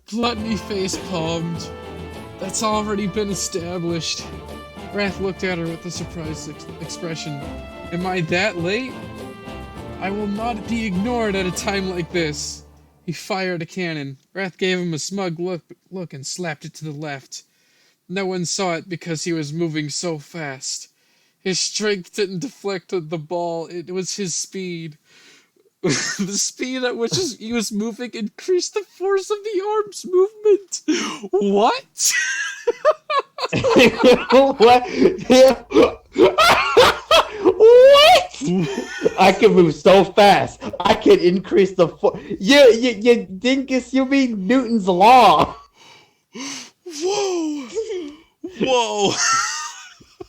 Gluttony face palmed. That's already been established. Wrath looked at her with a surprised expression. Am I that late? I will not be ignored at a time like this. He fired a cannon. Wrath gave him a smug look and slapped it to the left. No one saw it because he was moving so fast. His strength didn't deflect the ball, it was his speed. The speed at which he was moving increased the force of the arm's movement. What? What? What? I can move so fast. I can increase the force. You dinkus, you mean Newton's law. Whoa! Whoa!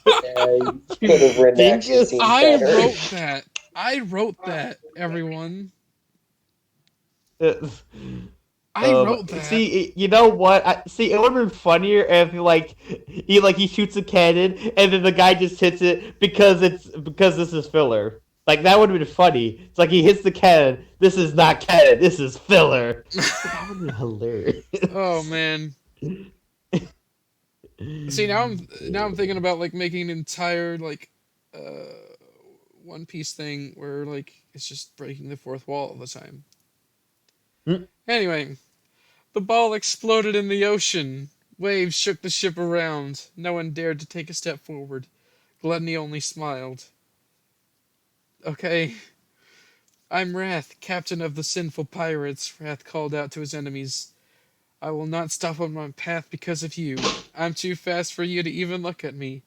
You could have written action Dingus. scenes I better. wrote that. I wrote that, everyone. I wrote that. See, you know what? See, it would have been funnier if he shoots a cannon and then the guy just hits it because this is filler. Like that would have been funny. It's like he hits the cannon. This is not cannon. This is filler. That would have been hilarious. Oh man. See, now I'm thinking about like making an entire like One Piece thing where like it's just breaking the fourth wall all the time. Anyway, the ball exploded in the ocean. Waves shook the ship around. No one dared to take a step forward. Gluttony only smiled. Okay. I'm Wrath, captain of the Sinful Pirates, Wrath called out to his enemies. I will not stop on my path because of you. I'm too fast for you to even look at me.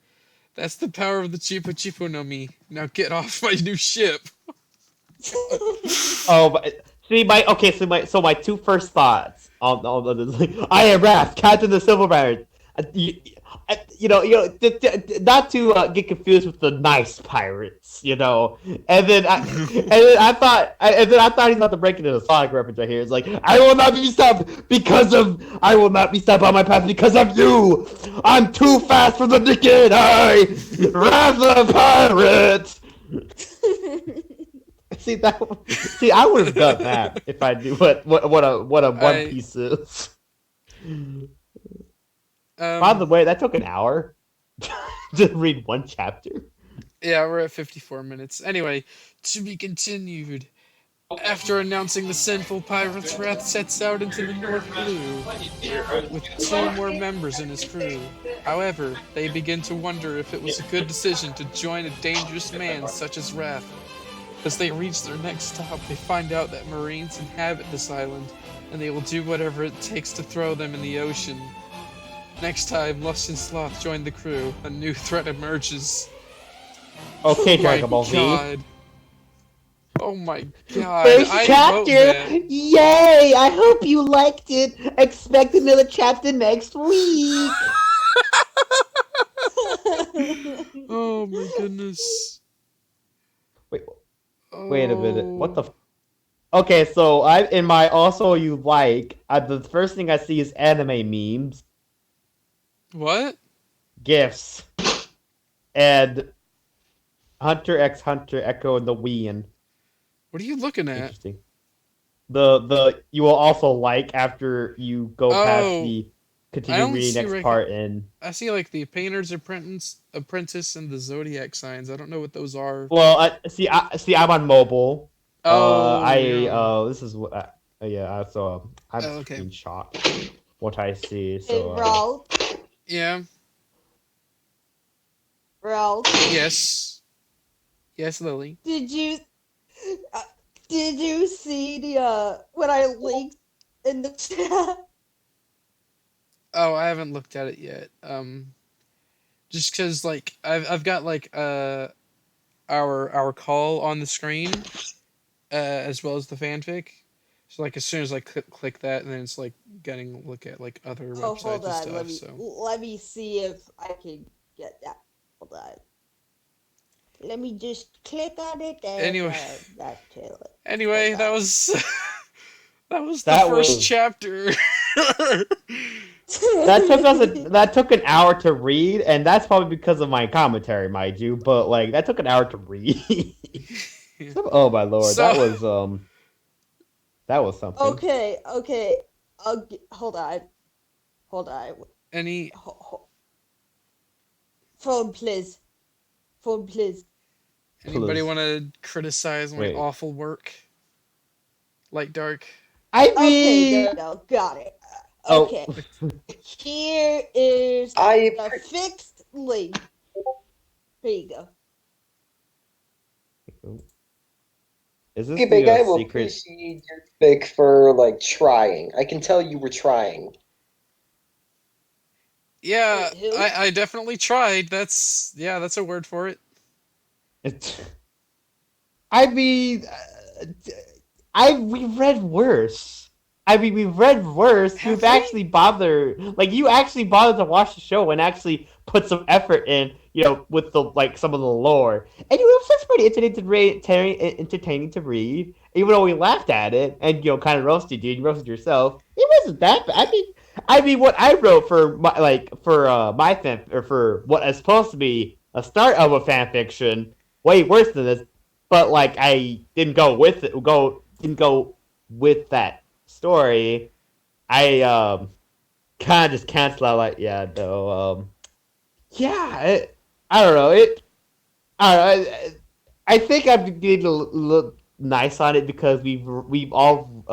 That's the power of the Chipu no Mi. Now get off my new ship. Oh, but see, my two first thoughts on this. I am Wrath, captain of the Silver Pirates. Not to get confused with the nice pirates, And then I thought he's about to break into the Sonic reference right here. It's like I will not be stopped on my path because of you. I'm too fast for the naked eye. Wrath the pirate. See, I would have done that if I knew what a One Piece is. By the way, that took an hour to read one chapter. Yeah, we're at 54 minutes. Anyway, to be continued. After announcing the Sinful Pirates, Wrath sets out into the North Blue with 2 more members in his crew. However, they begin to wonder if it was a good decision to join a dangerous man such as Wrath. As they reach their next stop, they find out that Marines inhabit this island, and they will do whatever it takes to throw them in the ocean. Next time, Lust and Sloth join the crew, a new threat emerges. Okay, Oh Dragon Ball my Z. god. Oh my god. First I chapter! wrote that. Yay! I hope you liked it. Expect another chapter next week. Oh my goodness. Wait a minute. What the? Okay, so in my also you like the first thing I see is anime memes, What? gifs, and Hunter x Hunter Echo and the Wien. What are you looking at? Interesting. The you will also like after you go past the continue reading next part and I see like the Painter's Apprentice and the Zodiac signs. I don't know what those are. well I'm on mobile. Oh. This is what yeah. So I'm Okay. screenshot what I see. So Ralph, Yeah. Ralph, Yes. Yes, Lily. did you see the when I linked in the chat. Oh, I haven't looked at it yet. Just because like I've got like our call on the screen, as well as the fanfic. So like as soon as I click that, and then it's like getting a look at like other Oh, websites hold and on. stuff. So Let me see if I can get that. Hold on. Let me just click on it and Anyway. back to it. Anyway, Hold that on. was that was the That first was- chapter. That took an hour to read, and that's probably because of my commentary, mind you. But like that took an hour to read. Oh my lord, So- that was something. Okay. Hold on. Any Phone, please. anybody Please. want to criticize my Wait. awful work? Light Dark. I Okay, mean, there we go. Got it. Oh. Okay. Here is I the fixed link. Here you go. Is this CookiePig, I the will secret? appreciate your pick for like trying. I can tell you were trying. Yeah, Wait, who? I definitely tried. That's a word for it. I mean, we read worse. I mean, we've read worse. Have You've we? actually bothered, like, you actually bothered to watch the show and actually put some effort in, with the like some of the lore. And it's pretty entertaining to read. Even though we laughed at it and kind of roasted you, and you roasted yourself. It wasn't that bad. I mean, what I wrote for my fan or for what is supposed to be a start of a fan fiction, way worse than this. But like, I didn't go with it. Didn't go with that story. I kind of just canceled out. Like, yeah, no. Yeah, I don't know. I don't know. I think I'm being a little nice on it because we've all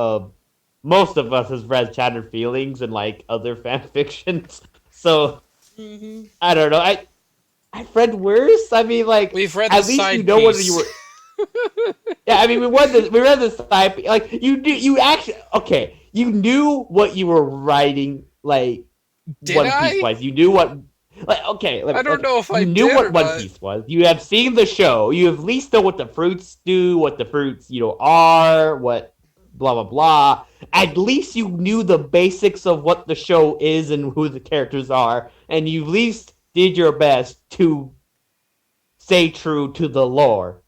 most of us has read Shattered Feelings and like other fan fictions. So Mm-hmm. I don't know. I've read worse. I mean, like, We've read at the least side you know whether piece. you were. Yeah, I mean, we read the side. Like, you actually okay. You knew what you were writing. Like, Did One I? Piece was. You knew what. Like, okay, I don't know if I you knew did what or One not. Piece was. You have seen the show. You at least know what the fruits do, what the fruits are, what blah blah blah. At least you knew the basics of what the show is and who the characters are, and you at least did your best to stay true to the lore.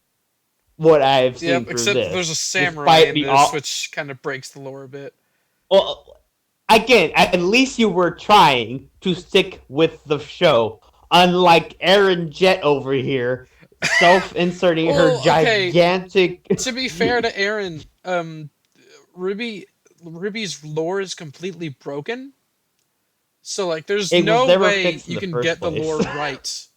What I have seen Yep, through except this, there's a samurai despite in me this, which kind of breaks the lore a bit. well, again, at least you were trying to stick with the show, unlike Aaron Jett over here, self-inserting Well, her okay. gigantic. To be fair to Aaron, Ruby's lore is completely broken. So like, there's It was no never way fixed in you the can first get the place. lore right.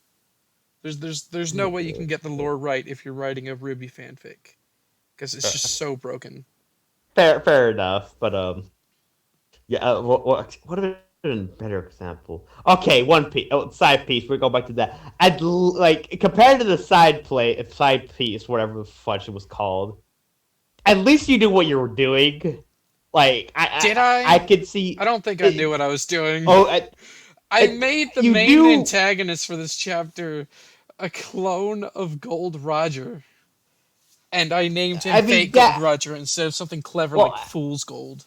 There's no way you can get the lore right if you're writing a Ruby fanfic, because it's just so broken. Fair enough, but yeah. What a better example? Okay, One Piece, side piece. We go back to that. Like compared to the side piece, whatever the fudge it was called. At least you knew what you were doing. Like Did I? I could see. I don't think I knew what I was doing. Oh, I made the you main knew- antagonist for this chapter a clone of Gold Roger. And I named him Fake Gold Roger instead of something clever like Fool's Gold.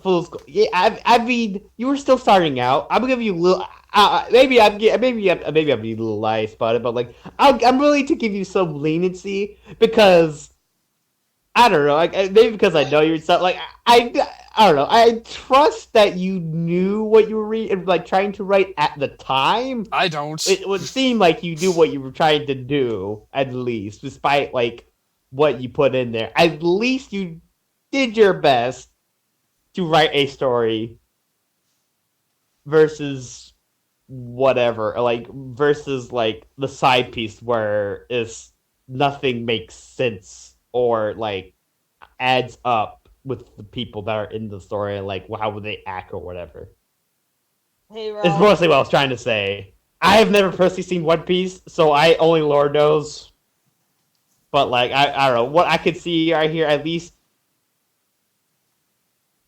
Fool's Gold. Yeah, I mean, you were still starting out. I'm gonna give you a little. Maybe I'm being a little nice about it, but like, I'm willing to give you some leniency because I don't know. Like, maybe because I know yourself. Like, I don't know. I trust that you knew what you were reading, like trying to write at the time. I don't. It would seem like you knew what you were trying to do, at least, despite like what you put in there. At least you did your best to write a story versus whatever, like versus like the side piece where is nothing makes sense or like adds up with the people that are in the story, like how would they act or whatever. Hey, It's Ralph. mostly what I was trying to say. I have never personally seen One Piece, so I only Lord knows. But like I don't know what I could see right here. At least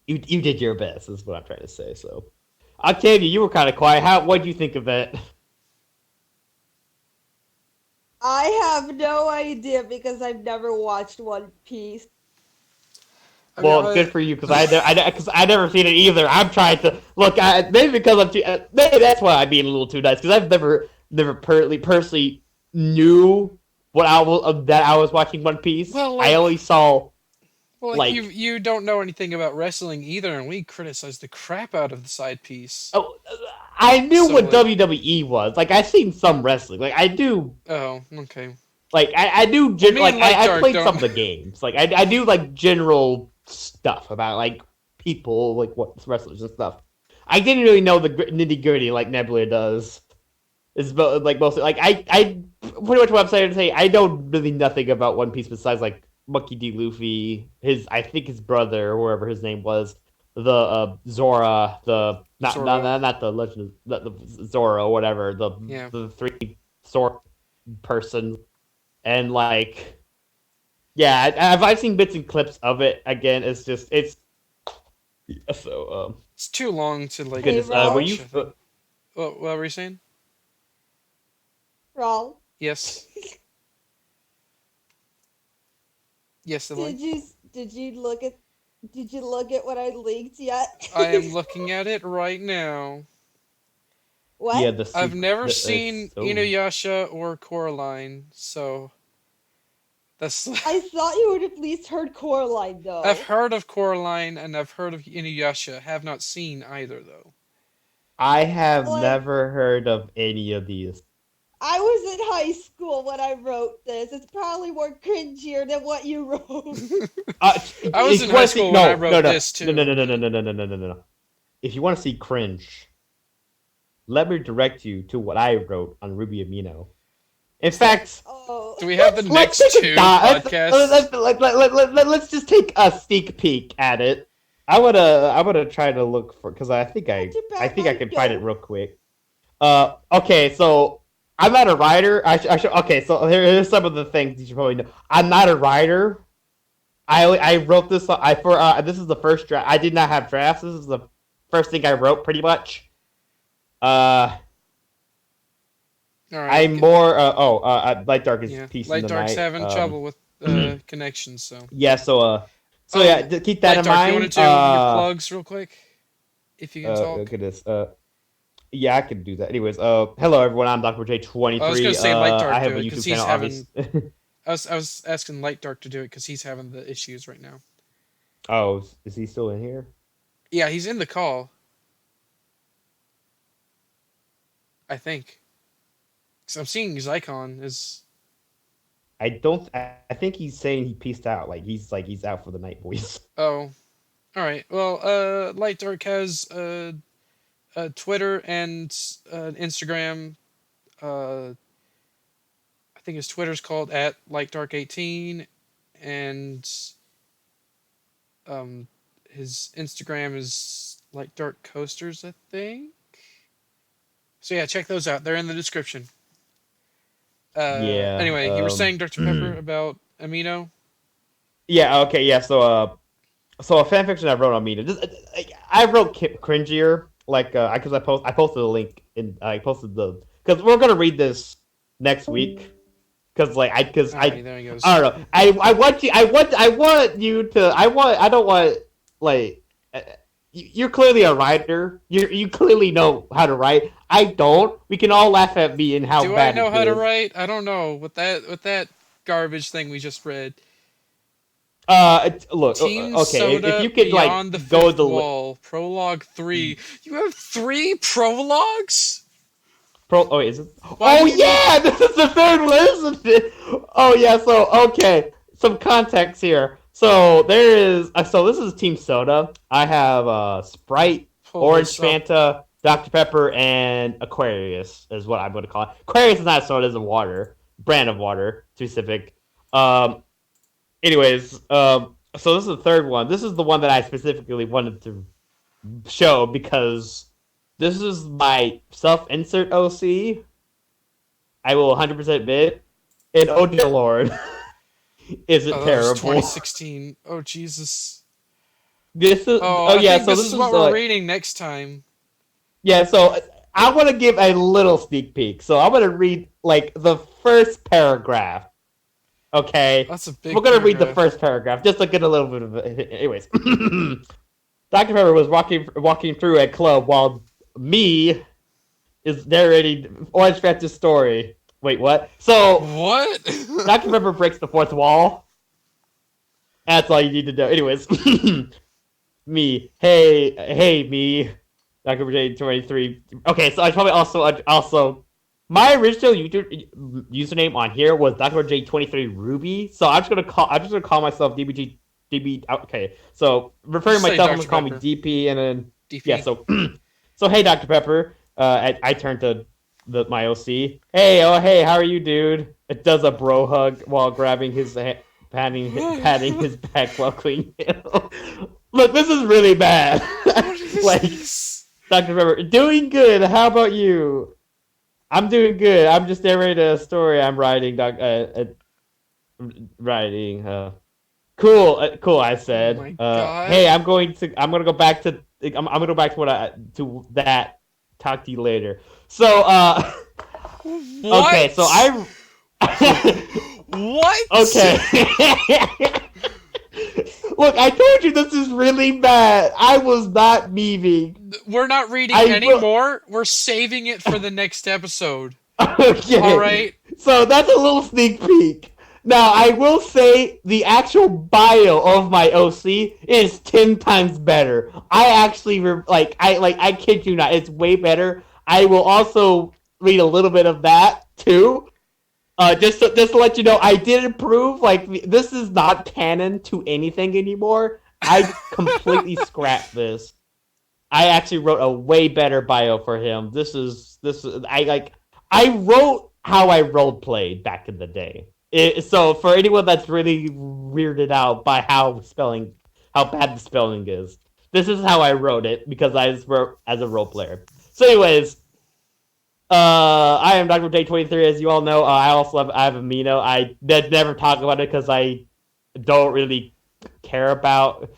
you did your best. Is what I'm trying to say. So, Octavia, you were kind of quiet. What do you think of that? I have no idea because I've never watched One Piece. I mean, Well, good for you because I never seen it either. I'm trying to look. Maybe because I'm too. Maybe that's why I'm being a little too nice because I've never personally knew what I was watching One Piece. Well, I like- only saw. Well, Like- you don't know anything about wrestling either, and we criticize the crap out of the side piece. Oh, I knew So, what like- WWE was. Like I've seen some wrestling. Like I do. Oh, okay. Like I do. me Like and I LightDark played don't- some of the games. Like I do like general stuff about like people, like what wrestlers and stuff. I didn't really know the nitty gritty like Nebula does. It's like mostly like I pretty much what I'm saying to say. I know really nothing about One Piece besides like Monkey D. Luffy, I think his brother or whatever his name was, the Zora, the not the Legend of the Zora, whatever the three sword person, and like yeah, I've seen bits and clips of it. Again, it's so It's too long to like. goodness. Rob. Were you? What were you saying? Raul, Yes. Yes, Elaine. did you look at what I linked yet? I am looking at it right now. What? Yeah, the I've never the- seen so- Inuyasha or Coraline, so that's. I thought you would have at least heard Coraline though. I've heard of Coraline and I've heard of Inuyasha. Have not seen either though. I have Like- never heard of any of these. I was in high school when I wrote this. It's probably more cringier than what you wrote. I was in high school when I wrote this, too. No. If you want to see cringe, let me direct you to what I wrote on Ruby Amino. In fact, Oh. Do we have the let's next take a two dive- podcasts? Let's just take a sneak peek at it. I wanna try to look for because I think I can find it real quick. Okay, so I'm not a writer. Okay, so here's some of the things you should probably know. I'm not a writer. I wrote this. This is the first draft. I did not have drafts. This is the first thing I wrote, pretty much. All right. I'm more. LightDark is Yeah, piecing the LightDark's night. having trouble with connections, so. Yeah. So Oh, yeah, keep that in LightDark, mind. you want to do your plugs real quick, if you can talk? Look at this. Yeah, I can do that. Anyways, hello everyone. I'm DrPepperJ23. I was gonna say LightDark I have do a it, 'cause YouTube he's channel. having- obviously. I was asking LightDark to do it because he's having the issues right now. Oh, is he still in here? Yeah, he's in the call. I think. Because I'm seeing his icon is. I don't. I think he's saying he peaced out. Like he's out for the night, boys. Oh. Alright. Well, LightDark has Twitter and Instagram. I think his Twitter's called @LightDark18, and his Instagram is LightDark Coasters, I think. So yeah, check those out. They're in the description. Yeah, Anyway, you were saying Dr. Pepper about Amino. Yeah. Okay. Yeah. So a fan fiction I wrote on Mina. I wrote cringier. Like because I posted a link and I posted because we're gonna read this next week. Because there he goes. I don't know. I want you to. I don't want like. You're clearly a writer. You clearly know how to write. I don't. We can all laugh at me and how Do I bad know it how to is. write? I don't know. With that garbage thing we just read. Look. Team Okay. Soda If you could Beyond like the go Fifth the Wall, Prologue 3. You have 3 prologues? Oh, is it? Why Oh do you yeah, this is the third one, isn't it? Oh yeah. So okay, some context here. So there is. So this is Team Soda. I have Sprite, Pull Orange this up. Fanta, Dr Pepper, and Aquarius is what I'm going to call it. Aquarius is not a soda; it's a water brand of water, specific. Anyways, so this is the third one. This is the one that I specifically wanted to show because this is my self-insert OC. I will 100% admit, and oh dear lord, is it Oh, that was terrible? 2016. Oh Jesus. This is Oh, I yeah. think So this is what we're reading next time. yeah. So I want to give a little sneak peek. So I'm gonna read like the first paragraph. Okay, That's a big we're gonna read the paragraph. first paragraph just to get a little bit of it. Anyways, Dr. Pepper was walking through a club while me is narrating Orange Fanta's story. Wait, what? So What? Dr. Pepper breaks the fourth wall. That's all you need to know. Anyways, me, hey, me, DrPepperJ23. Okay, so I probably also my original YouTube username on here was DrPepperJ23 Ruby. So I'm just gonna call myself DB. Okay, so referring to Just say myself, I'm Dr. gonna call me Pepper. DP, and then DP. yeah. So hey, Dr. Pepper. I turned to my OC. Hey, oh hey, how are you, dude? It does a bro hug while grabbing his patting his back while cleaning him. Look, this is really bad. What is Like, this? Dr. Pepper, doing good. How about you? I'm doing good. I'm just narrating a story I'm writing. Writing. Cool. Cool. I said. Oh my God. Hey, I'm gonna go back to. I'm gonna go back to that. Talk to you later. So. What? Okay. So I. What? Okay. Look, I told you this is really bad. I was not memeing. We're not reading I will- anymore. We're saving it for the next episode. Okay. All right. So that's a little sneak peek. Now, I will say the actual bio of my OC is 10 times better. I actually I kid you not, it's way better. I will also read a little bit of that too. Just to let you know, I did improve. Like, this is not canon to anything anymore. I completely scrapped this. I actually wrote a way better bio for him. I wrote how I role played back in the day. So for anyone that's really weirded out by how bad the spelling is, this is how I wrote it because I just wrote as a role player. So anyways, I am Dr. J23, as you all know. I have Amino. I never talk about it because I don't really care about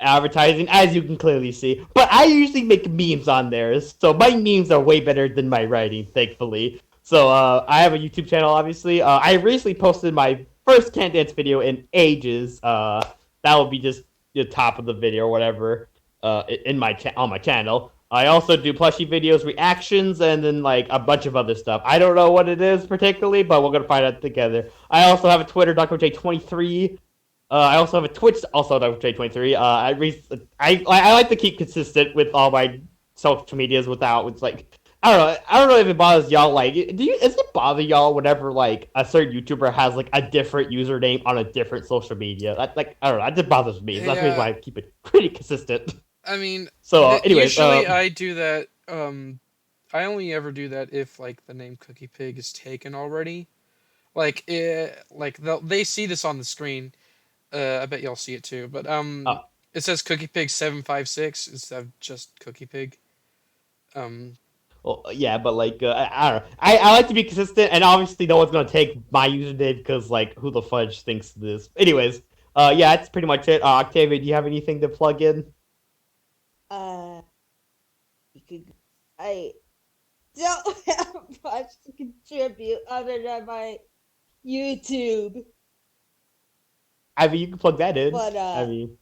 advertising, as you can clearly see. But I usually make memes on there, so my memes are way better than my writing, thankfully. So I have a YouTube channel, obviously. I recently posted my first Can't Dance video in ages. That will be just the top of the video or whatever on my channel. I also do plushie videos, reactions, and then like a bunch of other stuff. I don't know what it is particularly, but we're gonna find out together. I also have a Twitter, DrJ23. I also have a Twitch, also DrJ23. I like to keep consistent with all my social medias without it's like I don't know if it bothers y'all. Like, does it bother y'all whenever like a certain YouTuber has like a different username on a different social media? I don't know. That just bothers me. That's the reason why I keep it pretty consistent. I mean, So, anyways, usually I do that. I only ever do that if like the name CookiePig is taken already. Like, they see this on the screen. I bet y'all see it too. But it says CookiePig756 instead of just CookiePig. Well, yeah, but like I don't know. I like to be consistent, and obviously no one's gonna take my username because like who the fudge thinks this? Anyways, yeah, that's pretty much it. Octavia, do you have anything to plug in? I don't have much to contribute other than my YouTube. I mean, you can plug that in. But I mean,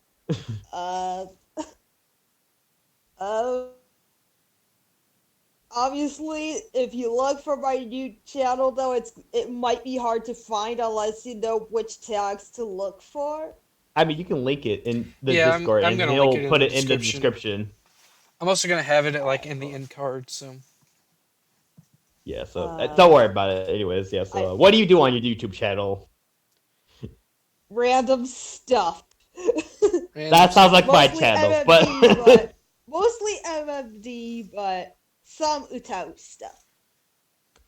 obviously, if you look for my new channel, though, it might be hard to find unless you know which tags to look for. I mean, you can link it in the Yeah, Discord, I'm and gonna he'll link it in put the it in the description. description. I'm also gonna have it like in the end card. So Yeah, so don't worry about it. Anyways, yeah. So, what do you do on your YouTube channel? Random stuff. That sounds like my channel, MMD, but mostly MMD, but some Utau stuff.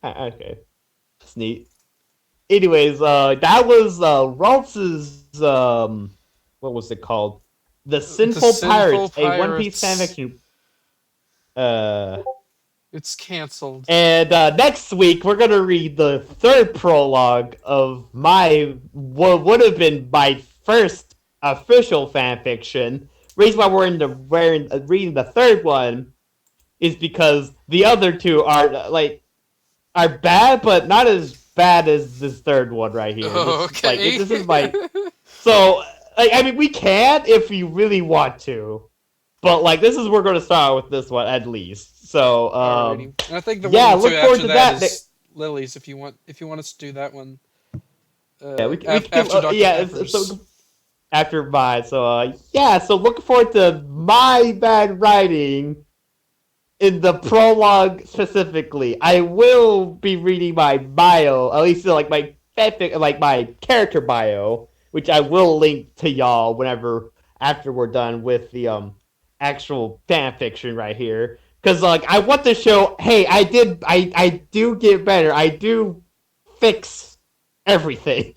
okay, that's neat. Anyways, that was Rolf's what was it called? The Sinful Pirates, a One Piece fanfiction. it's canceled. And next week we're gonna read the third prologue of what would have been my first official fan fiction. Reason why we're reading the third one is because the other two are bad, but not as bad as this third one right here. Okay. This is my so I mean we can if you really want to, but like this is we're going to start with this one at least. So Alrighty. And I think the yeah, one and look two forward after to that that. is Lily's. If you want us to do that one. Yeah, we can After Dr. Pepper's. so after mine. So yeah, so looking forward to my bad writing in the prologue specifically. I will be reading my bio, at least like my fanfic, like my character bio, which I will link to y'all whenever after we're done with the actual fan fiction right here. Cause like I want to show, hey, I do get better. I do fix everything.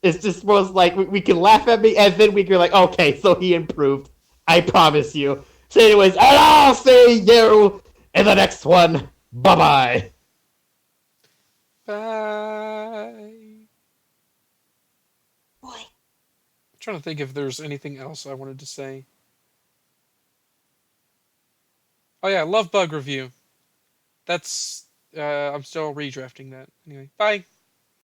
It's just most like we can laugh at me and then we can like, okay, so he improved. I promise you. So anyways, and I'll see you in the next one. Bye-bye. Bye. Boy. I'm trying to think if there's anything else I wanted to say. Oh yeah, Love Bug review. That's I'm still redrafting that. Anyway, bye.